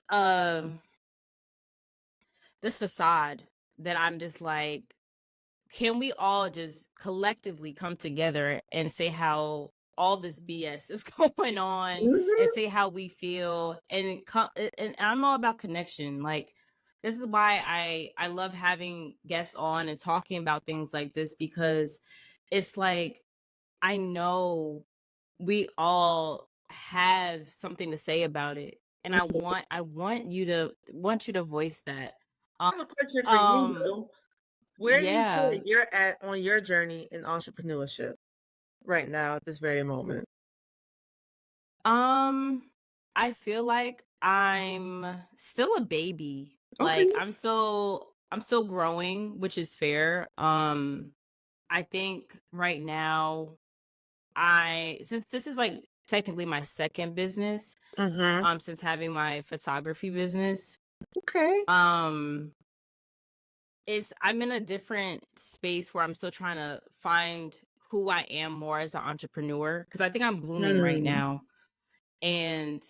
Speaker 1: this facade that I'm just like, can we all just collectively come together and say how all this BS is going on, and
Speaker 2: Mhm.
Speaker 1: say how we feel, and I'm all about connection. Like, this is why I love having guests on and talking about things like this, because it's like, I know we all have something to say about it, and I want you to voice that.
Speaker 2: I have a question for you
Speaker 1: Um
Speaker 2: though. Where do you feel
Speaker 1: yeah.
Speaker 2: like you're at on your journey in entrepreneurship right now at this very moment?
Speaker 1: Um, I feel like I'm still a baby.
Speaker 2: Okay.
Speaker 1: Like, I'm still growing, which is fair. I think right now, I since this is like technically my second business,
Speaker 2: Mhm.
Speaker 1: since having my photography business,
Speaker 2: Okay.
Speaker 1: um, I'm in a different space where I'm still trying to find who I am more as an entrepreneur, because I think I'm blooming right
Speaker 2: Mm.
Speaker 1: now. And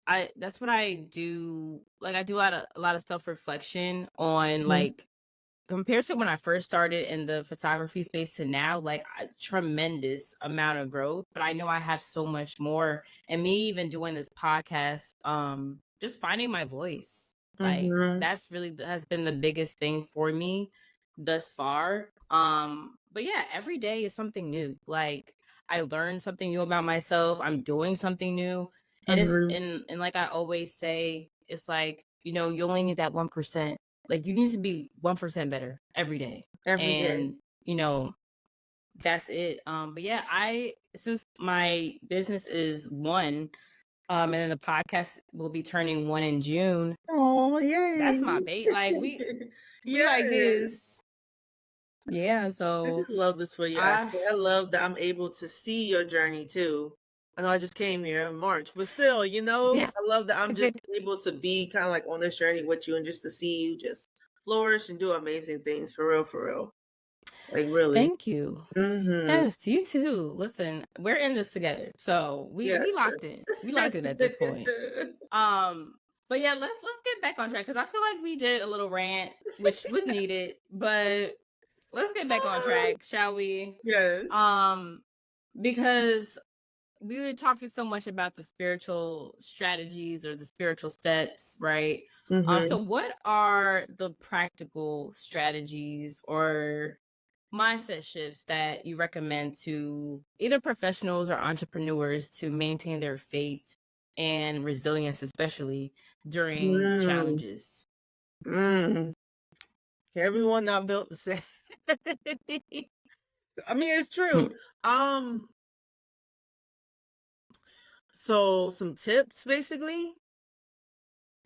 Speaker 1: I that's what I do. Like, I do a lot of self-reflection on,
Speaker 2: Mhm.
Speaker 1: like, compared to when I first started in the photography space to now, like, tremendous amount of growth. But I know I have so much more. And me even doing this podcast, just finding my voice. Like,
Speaker 2: Mhm.
Speaker 1: that's really has been the biggest thing for me thus far. But yeah, every day is something new. Like, I learn something new about myself. I'm doing something new. And it's
Speaker 2: Mhm.
Speaker 1: and like I always say, it's like, you only need that 1%. Like, you need to be 1% better every day.
Speaker 2: Every day.
Speaker 1: And, you know, that's it. But yeah, since my business is one, and then the podcast will be turning one in June.
Speaker 2: Oh,
Speaker 1: That's
Speaker 2: yay.
Speaker 1: my bait. Like, we like
Speaker 2: Yes.
Speaker 1: this. Yeah,
Speaker 2: I
Speaker 1: so
Speaker 2: just love this for you,
Speaker 1: I
Speaker 2: actually. I love that I'm able to see your journey too. I know I just came here in March, but still,
Speaker 1: yeah.
Speaker 2: I love that I'm just able to be kind of like on this journey with you and just to see you just flourish and do amazing things for real, for real. Like really.
Speaker 1: Thank you.
Speaker 2: Mm-hmm.
Speaker 1: Yes, you too. Listen, we're in this together. So we
Speaker 2: Yes.
Speaker 1: locked in. We locked in at this point. Um, but yeah, let's get back on track, because I feel like we did a little rant, which was needed, but let's get back on track, shall we?
Speaker 2: Yes.
Speaker 1: Um, because we were talking so much about the spiritual strategies or the spiritual steps, right?
Speaker 2: Mm-hmm.
Speaker 1: So what are the practical strategies or mindset shifts that you recommend to either professionals or entrepreneurs to maintain their faith and resilience, especially during
Speaker 2: Mm.
Speaker 1: challenges?
Speaker 2: Mm. Everyone not built the same. I mean, it's true. Um, so some tips basically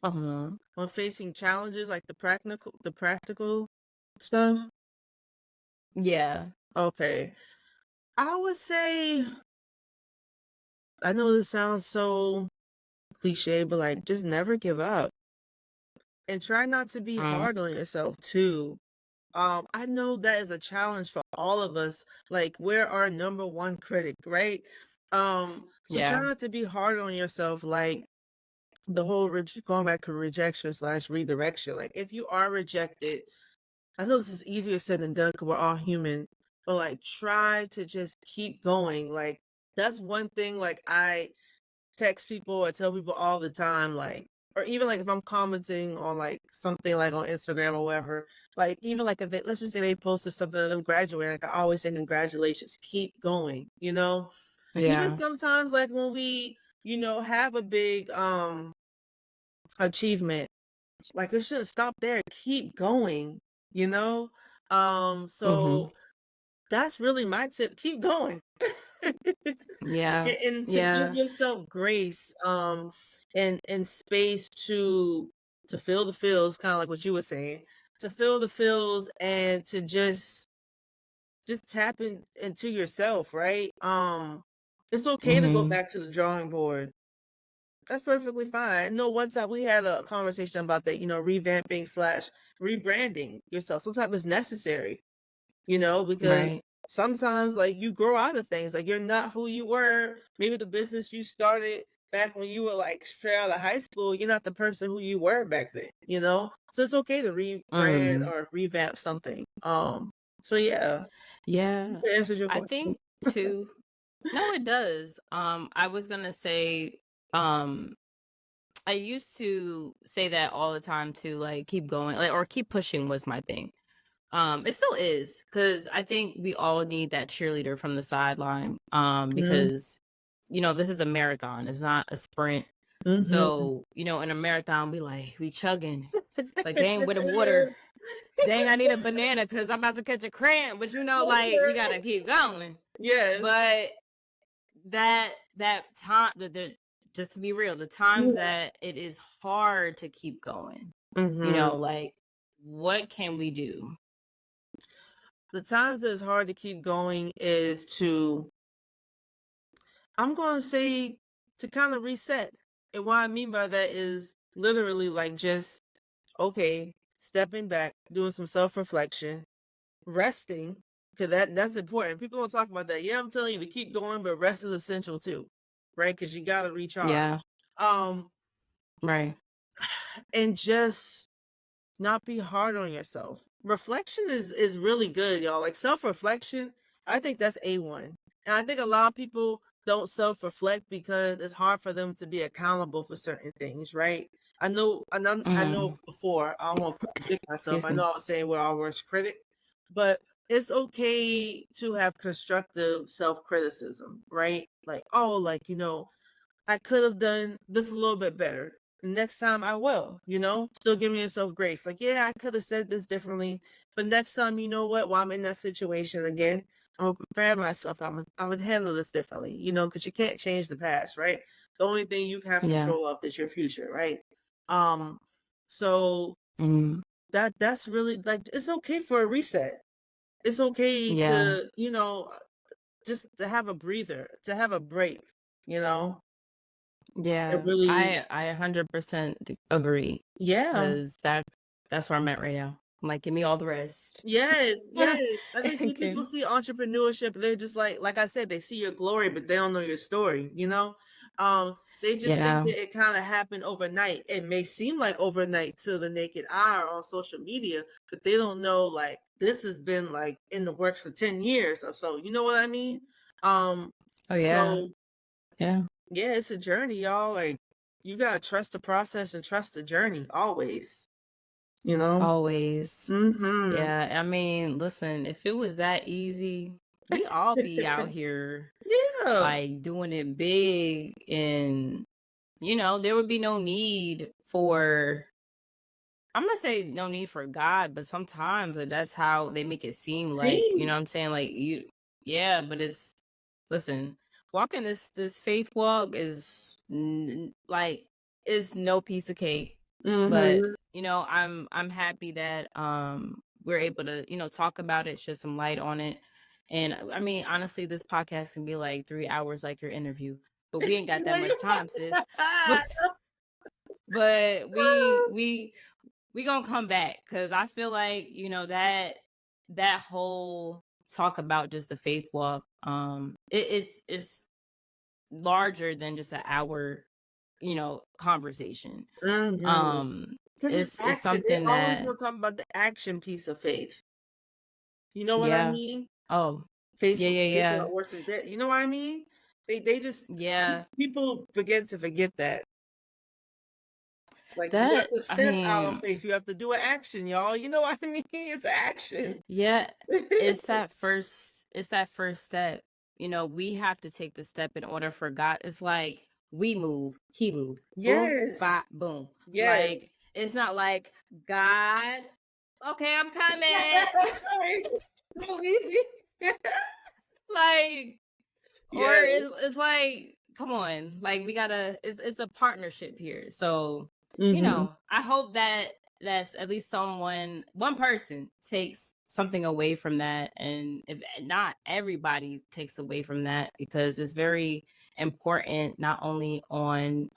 Speaker 1: Uh-huh.
Speaker 2: on facing challenges like the practical stuff.
Speaker 1: Yeah.
Speaker 2: Okay. I would say I know this sounds so cliche, but like just never give up and try not to be
Speaker 1: Mm,
Speaker 2: hard on yourself too. I know that is a challenge for all of us. Like we're our number one critic, right? So try
Speaker 1: yeah.
Speaker 2: not to be hard on yourself. Like the whole going back to rejection slash redirection. Like if you are rejected, I know this is easier said than done because we're all human, but like try to just keep going. Like that's one thing. Like I text people or tell people all the time, like, or even like if I'm commenting on like something like on Instagram or whatever, like even like if they, let's just say they posted something of them graduating, like I always say congratulations, keep going, Even
Speaker 1: Yeah.
Speaker 2: sometimes like when we, have a big achievement, like it shouldn't stop there, keep going, you know?
Speaker 1: Mm-hmm.
Speaker 2: So that's really my tip. Keep going.
Speaker 1: Yeah.
Speaker 2: And to give
Speaker 1: Yeah.
Speaker 2: yourself grace, and space to feel the feels, kind of like what you were saying, to feel the feels and to just tap into yourself, right? It's okay to go
Speaker 1: Mm-hmm.
Speaker 2: back to the drawing board. That's perfectly fine. No, one time we had a conversation about that, revamping slash rebranding yourself. Sometimes it's necessary, because
Speaker 1: Right.
Speaker 2: sometimes like you grow out of things. Like you're not who you were. Maybe the business you started back when you were like straight out of high school, you're not the person who you were back then. So it's okay to rebrand
Speaker 1: Mm.
Speaker 2: or revamp something. So yeah,
Speaker 1: Yeah.
Speaker 2: that answers your
Speaker 1: I
Speaker 2: question.
Speaker 1: think too. No, it does. I was gonna say, um, I used to say that all the time too, like keep going, like or keep pushing was my thing. It still is, because I think we all need that cheerleader from the sideline.
Speaker 2: Mm-hmm.
Speaker 1: Because this is a marathon, it's not a sprint.
Speaker 2: Mm-hmm.
Speaker 1: So, in a marathon, we chugging. Like, dang, with the water. Dang, I need a banana because I'm about to catch a cramp. But like we gotta keep going.
Speaker 2: Yes.
Speaker 1: But that time just to be real, the times that it is hard to keep going,
Speaker 2: Mm-hmm.
Speaker 1: like what can we do?
Speaker 2: The times that it's hard to keep going is I'm going to say, to kind of reset. And what I mean by that is literally like just, okay, stepping back, doing some self reflection, resting, because that's important. People don't talk about that. Yeah, I'm telling you to keep going, but rest is essential too, right? Because you got to recharge.
Speaker 1: Yeah,
Speaker 2: Um,
Speaker 1: right.
Speaker 2: and just not be hard on yourself. Reflection is really good, y'all. Like self-reflection, I think that's A1. And I think a lot of people don't self-reflect because it's hard for them to be accountable for certain things, right? I know
Speaker 1: Mm.
Speaker 2: before, I don't want to contradict myself.
Speaker 1: Excuse
Speaker 2: I
Speaker 1: me.
Speaker 2: know I was saying we're our worst critic, but it's okay to have constructive self-criticism, right? Like, oh, like, I could have done this a little bit better. Next time I will. Still giving yourself grace. Like, yeah, I could have said this differently. But next time, you know what? While I'm in that situation again, I'm gonna prepare myself. I'm gonna handle this differently, because you can't change the past, right? The only thing you have
Speaker 1: Yeah.
Speaker 2: control of is your future, right? Um, so
Speaker 1: Mm.
Speaker 2: that's really like it's okay for a reset. It's okay
Speaker 1: Yeah.
Speaker 2: to, just to have a breather, to have a break, you know? It
Speaker 1: Yeah.
Speaker 2: really
Speaker 1: I 100% agree,
Speaker 2: Yeah.
Speaker 1: because that's where I'm at right now. I'm like, give me all the rest.
Speaker 2: Yes, yes. I think when people
Speaker 1: Okay.
Speaker 2: see entrepreneurship, they're just like I said, they see your glory, but they don't know your story. They just think
Speaker 1: Yeah.
Speaker 2: that it kind of happened overnight. It may seem like overnight to the naked eye or on social media, but they don't know like this has been like in the works for 10 years or so. You know what I mean? Um,
Speaker 1: Oh yeah.
Speaker 2: so
Speaker 1: Yeah.
Speaker 2: yeah, it's a journey, y'all. Like you gotta trust the process and trust the journey always, you know?
Speaker 1: Always.
Speaker 2: Mm-hmm.
Speaker 1: Yeah. I mean, listen, if it was that easy, we all be out here
Speaker 2: Yeah.
Speaker 1: like doing it big, and there would be no need for, I'm gonna say no need for God, but sometimes that's how they make it seem, like,
Speaker 2: See?
Speaker 1: what I'm saying, like, yeah, but listen, walking this faith walk like, is no piece of cake. But
Speaker 2: Mhm.
Speaker 1: I'm happy that we're able to talk about it, shed some light on it. And I mean, honestly, this podcast can be like 3 hours, like your interview, but we ain't got that
Speaker 2: Well,
Speaker 1: much time, sis. but but we gonna come back, because I feel like that whole talk about just the faith walk, it's larger than just an hour conversation.
Speaker 2: Mhm. 'Cause it's
Speaker 1: It's
Speaker 2: action. It
Speaker 1: something
Speaker 2: always
Speaker 1: that,
Speaker 2: gonna talk about the action piece of faith. You know what I
Speaker 1: yeah.
Speaker 2: mean?
Speaker 1: Oh,
Speaker 2: Faith
Speaker 1: yeah, yeah,
Speaker 2: faith
Speaker 1: yeah.
Speaker 2: without works is dead. You know what I mean? They just
Speaker 1: Yeah.
Speaker 2: people forget that. Like you have
Speaker 1: That,
Speaker 2: to
Speaker 1: I
Speaker 2: step out on
Speaker 1: mean,
Speaker 2: faith. You have to do an action, y'all. You know what I mean? It's action.
Speaker 1: yeah, it's that first step. We have to take the step in order for God. It's like we move, he moved. Boom,
Speaker 2: Yes.
Speaker 1: bop, boom.
Speaker 2: Yes.
Speaker 1: Like, it's not like, God, okay, I'm coming.
Speaker 2: Don't leave me.
Speaker 1: Like, Or
Speaker 2: Yes.
Speaker 1: it's like, come on, like we gotta. It's a partnership here. So
Speaker 2: Mm-hmm.
Speaker 1: I hope that's at least one person takes something away from that, and if not everybody takes away from that, because it's very important, not only on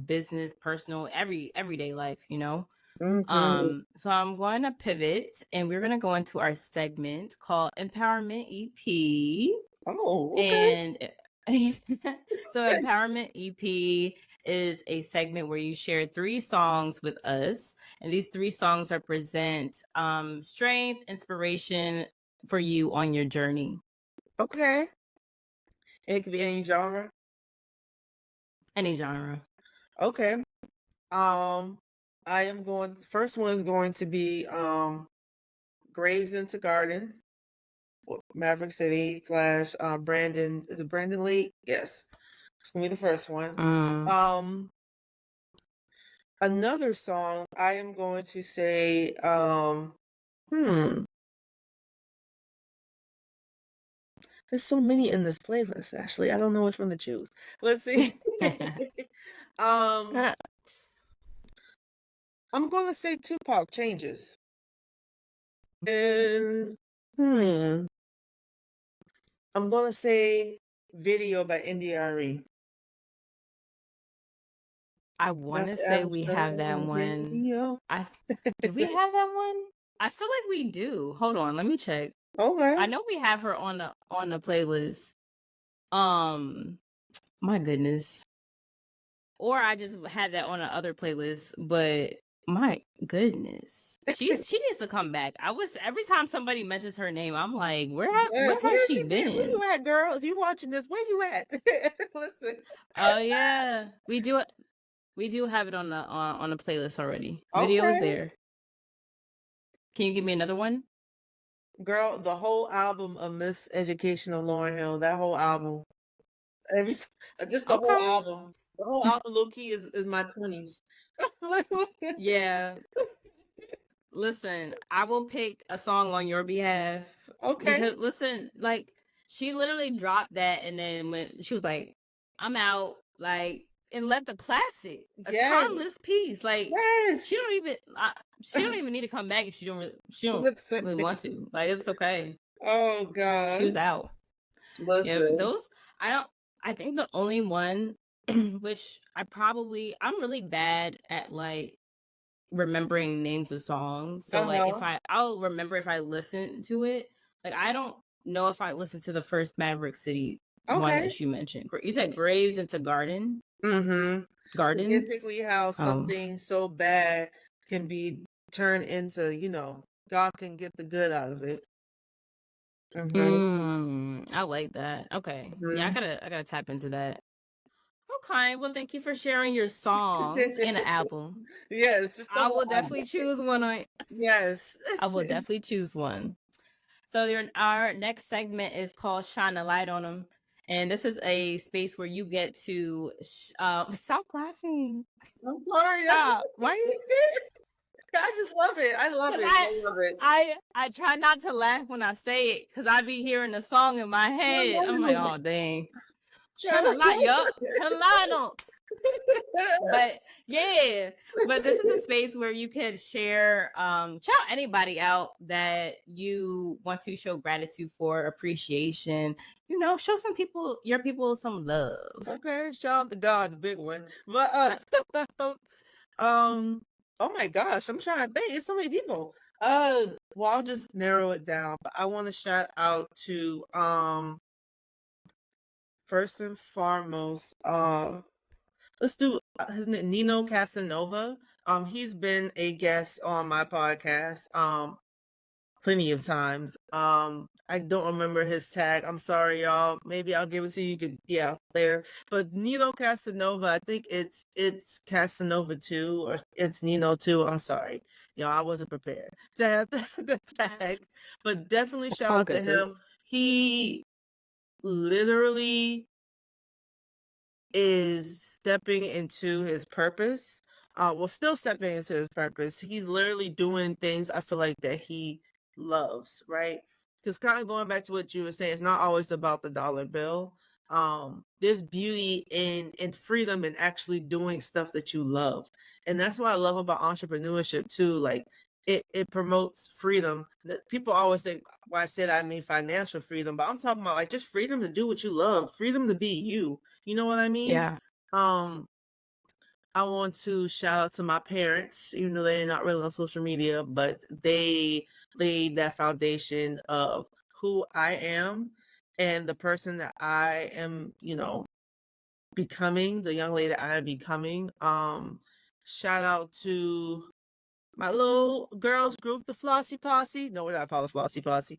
Speaker 1: business, personal, everyday life.
Speaker 2: Mm-hmm.
Speaker 1: So I'm going to pivot, and we're going to go into our segment called Empowerment EP.
Speaker 2: Oh, okay.
Speaker 1: And so Empowerment EP is a segment where you share 3 songs with us. And these 3 songs represent strength, inspiration for you on your journey.
Speaker 2: Okay. It could be any genre.
Speaker 1: Any genre.
Speaker 2: Okay. First one is going to be Graves into Gardens, Maverick City slash Brandon. Is it Brandon Lee? Yes. It's gonna be the first one. Another song I am going to say, there's so many in this playlist, Ashley. I don't know which one to choose. Let's see. I'm gonna say Tupac Changes. And I'm gonna say Video by India.Arie.
Speaker 1: I want to
Speaker 2: After
Speaker 1: say we have that
Speaker 2: Amsterdam
Speaker 1: one.
Speaker 2: Video.
Speaker 1: Do we have that one? I feel like we do. Hold on, let me check.
Speaker 2: Okay.
Speaker 1: I know we have her on the playlist. My goodness. Or I just had that on another playlist, but my goodness. She needs to come back. Every time somebody mentions her name, I'm like, where
Speaker 2: Yes,
Speaker 1: has she
Speaker 2: Where
Speaker 1: been?
Speaker 2: you at, girl? If you watching this, where you at? Listen.
Speaker 1: Oh yeah. We do have it on the playlist already. Video is
Speaker 2: Okay.
Speaker 1: there. Can you give me another one?
Speaker 2: Girl, the whole album of Miseducation of Lauryn Hill, that whole album. Just the whole
Speaker 1: Okay.
Speaker 2: album. The whole album, low key, is my 20s.
Speaker 1: Yeah. Listen, I will pick a song on your behalf.
Speaker 2: Okay.
Speaker 1: Because listen, like she literally dropped that, and then when she was like, "I'm out," like, and left a classic, a timeless piece. Like
Speaker 2: Yes.
Speaker 1: she don't even need to come back if she don't
Speaker 2: Listen.
Speaker 1: really want to. Like, it's okay.
Speaker 2: Oh gosh.
Speaker 1: She was out. Yeah,
Speaker 2: Listen.
Speaker 1: those I think the only one which I'm really bad at like remembering names of songs. So like I'll remember if I listen to it. Like I don't know if I listened to the first Maverick City one that you mentioned. You said Graves into Gardens.
Speaker 2: Basically how something so bad can be turned into, God can get the good out of it.
Speaker 1: I like that. Okay. Yeah, I gotta tap into that. Okay, well, thank you for sharing your songs and an album.
Speaker 2: Yes,
Speaker 1: I will definitely choose one.
Speaker 2: Yes.
Speaker 1: I will definitely choose one. So our next segment is called Shine a Light on Them. And this is a space where you get to stop laughing.
Speaker 2: I'm sorry.
Speaker 1: Stop. Why you?
Speaker 2: I just love it. I love it. I love it.
Speaker 1: I try not to laugh when I say it because I be hearing the song in my head. I'm like, oh dang. Shine a light, yup. Shine a light on. But yeah, but this is a space where you could share, shout anybody out that you want to show gratitude for, appreciation. Show your people some love.
Speaker 2: Okay, shout out to God, the big one. But oh my gosh, I'm trying to think. It's so many people. Well, I'll just narrow it down. But I want to shout out to first and foremost, let's do his name, Nino Casanova. He's been a guest on my podcast plenty of times. I don't remember his tag. I'm sorry, y'all. Maybe I'll give it to you. There. But Nino Casanova, I think it's Casanova 2 or it's Nino 2. I'm sorry. Y'all, I wasn't prepared to have the tag. But definitely shout out to him. He literally is stepping into his purpose. Still stepping into his purpose. He's literally doing things I feel like that he loves, right? because kind of going back to what you were saying, it's not always about the dollar bill. There's beauty in freedom and actually doing stuff that you love. And that's what I love about entrepreneurship too. Like it promotes freedom. People always think why I said I mean financial freedom, but I'm talking about like just freedom to do what you love, freedom to be you. You know what I mean?
Speaker 1: Yeah.
Speaker 2: I want to shout out to my parents, even though they're not really on social media, but they laid that foundation of who I am and the person that I am, becoming, the young lady that I am becoming. Shout out to my little girls group, the Flossy Posse. No, we're not called the Flossy Posse.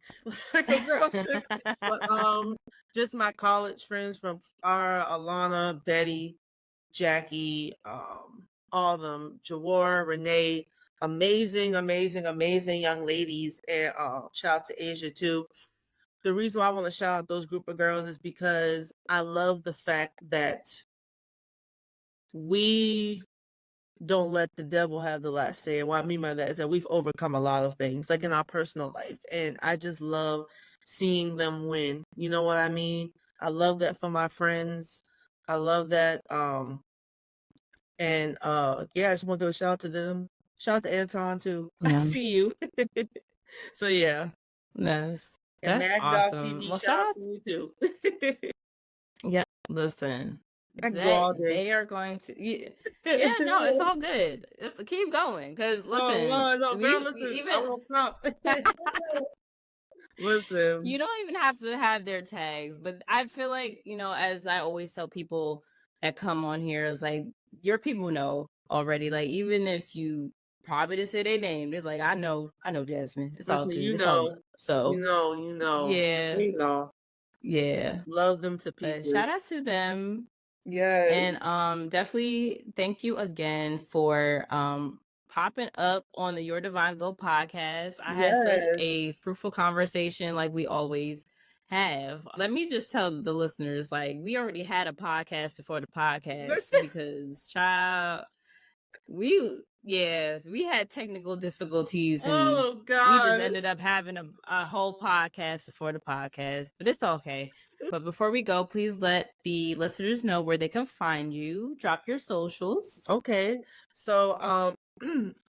Speaker 2: Like a girl trip. But just my college friends from Alana, Betty, Jackie, all of them, Jawar, Renee, amazing, amazing, amazing young ladies. And shout out to Asia too. The reason why I want to shout out those group of girls is because I love the fact that we don't let the devil have the last say. And what I mean by that is that we've overcome a lot of things, like in our personal life. And I just love seeing them win. You know what I mean? I love that for my friends. I love that. And yeah, I just want to do a shout out to them. Shout out to Anton too. I
Speaker 1: Yeah.
Speaker 2: see you. So yeah.
Speaker 1: That's
Speaker 2: And
Speaker 1: that's
Speaker 2: Mad Dog
Speaker 1: awesome.
Speaker 2: TV,
Speaker 1: Well,
Speaker 2: shout
Speaker 1: shout
Speaker 2: out
Speaker 1: out.
Speaker 2: to you too.
Speaker 1: Yeah, listen,
Speaker 2: I can go all day.
Speaker 1: they are going to. Yeah, no, it's all good. It's keep going because
Speaker 2: Oh
Speaker 1: listen,
Speaker 2: Lord, no, girl,
Speaker 1: we
Speaker 2: listen, I
Speaker 1: even
Speaker 2: won't stop. Listen.
Speaker 1: you don't even have to have their tags, but I feel like as I always tell people that come on here, is like your people know already. Like even if you probably didn't say their name, it's like I know Jasmine. It's all
Speaker 2: Listen,
Speaker 1: good. It's all love. So
Speaker 2: you know.
Speaker 1: yeah,
Speaker 2: You know.
Speaker 1: yeah.
Speaker 2: Love them to
Speaker 1: But shout
Speaker 2: pieces.
Speaker 1: out to them.
Speaker 2: Yes.
Speaker 1: And definitely thank you again for popping up on the Your Divine Glow podcast. I had such
Speaker 2: Yes.
Speaker 1: a fruitful conversation like we always have. Let me just tell the listeners, like we already had a podcast before the podcast
Speaker 2: Listen.
Speaker 1: because child, we had technical difficulties and
Speaker 2: Oh
Speaker 1: we just
Speaker 2: God.
Speaker 1: ended up having a whole podcast before the podcast, but it's okay. But before we go, please let the listeners know where they can find you. Drop your socials.
Speaker 2: Okay. So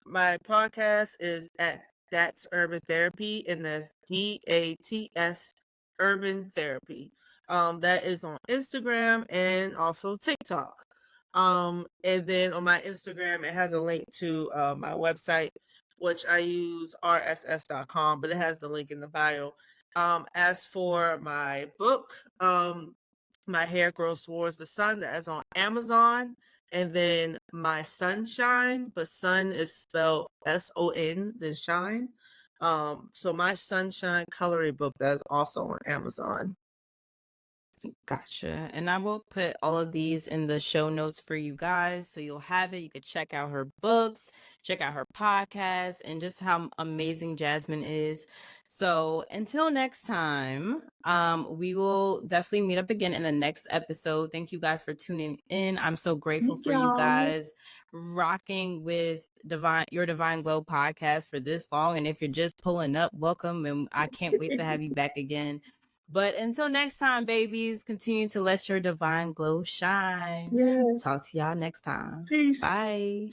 Speaker 2: my podcast is at That's Urban Therapy, and that's DATS Urban Therapy. That is on Instagram and also TikTok. And then on my Instagram it has a link to my website, which I use rss.com, but it has the link in the bio. As for my book, My Hair Grows Towards the Sun, that is on Amazon. And then My Sunshine, but sun is spelled SON, then shine. So My Sunshine coloring book, that is also on Amazon.
Speaker 1: Gotcha. And I will put all of these in the show notes for you guys. So you'll have it. You could check out her books, check out her podcast, and just how amazing Jasmine is. So until next time, we will definitely meet up again in the next episode. Thank you guys for tuning in. I'm so grateful for you guys rocking with Your Divine Glow podcast for this long. And if you're just pulling up, welcome. And I can't wait to have you back again. But until next time, babies, continue to let your divine glow shine.
Speaker 2: Yes.
Speaker 1: Talk to y'all next time.
Speaker 2: Peace.
Speaker 1: Bye.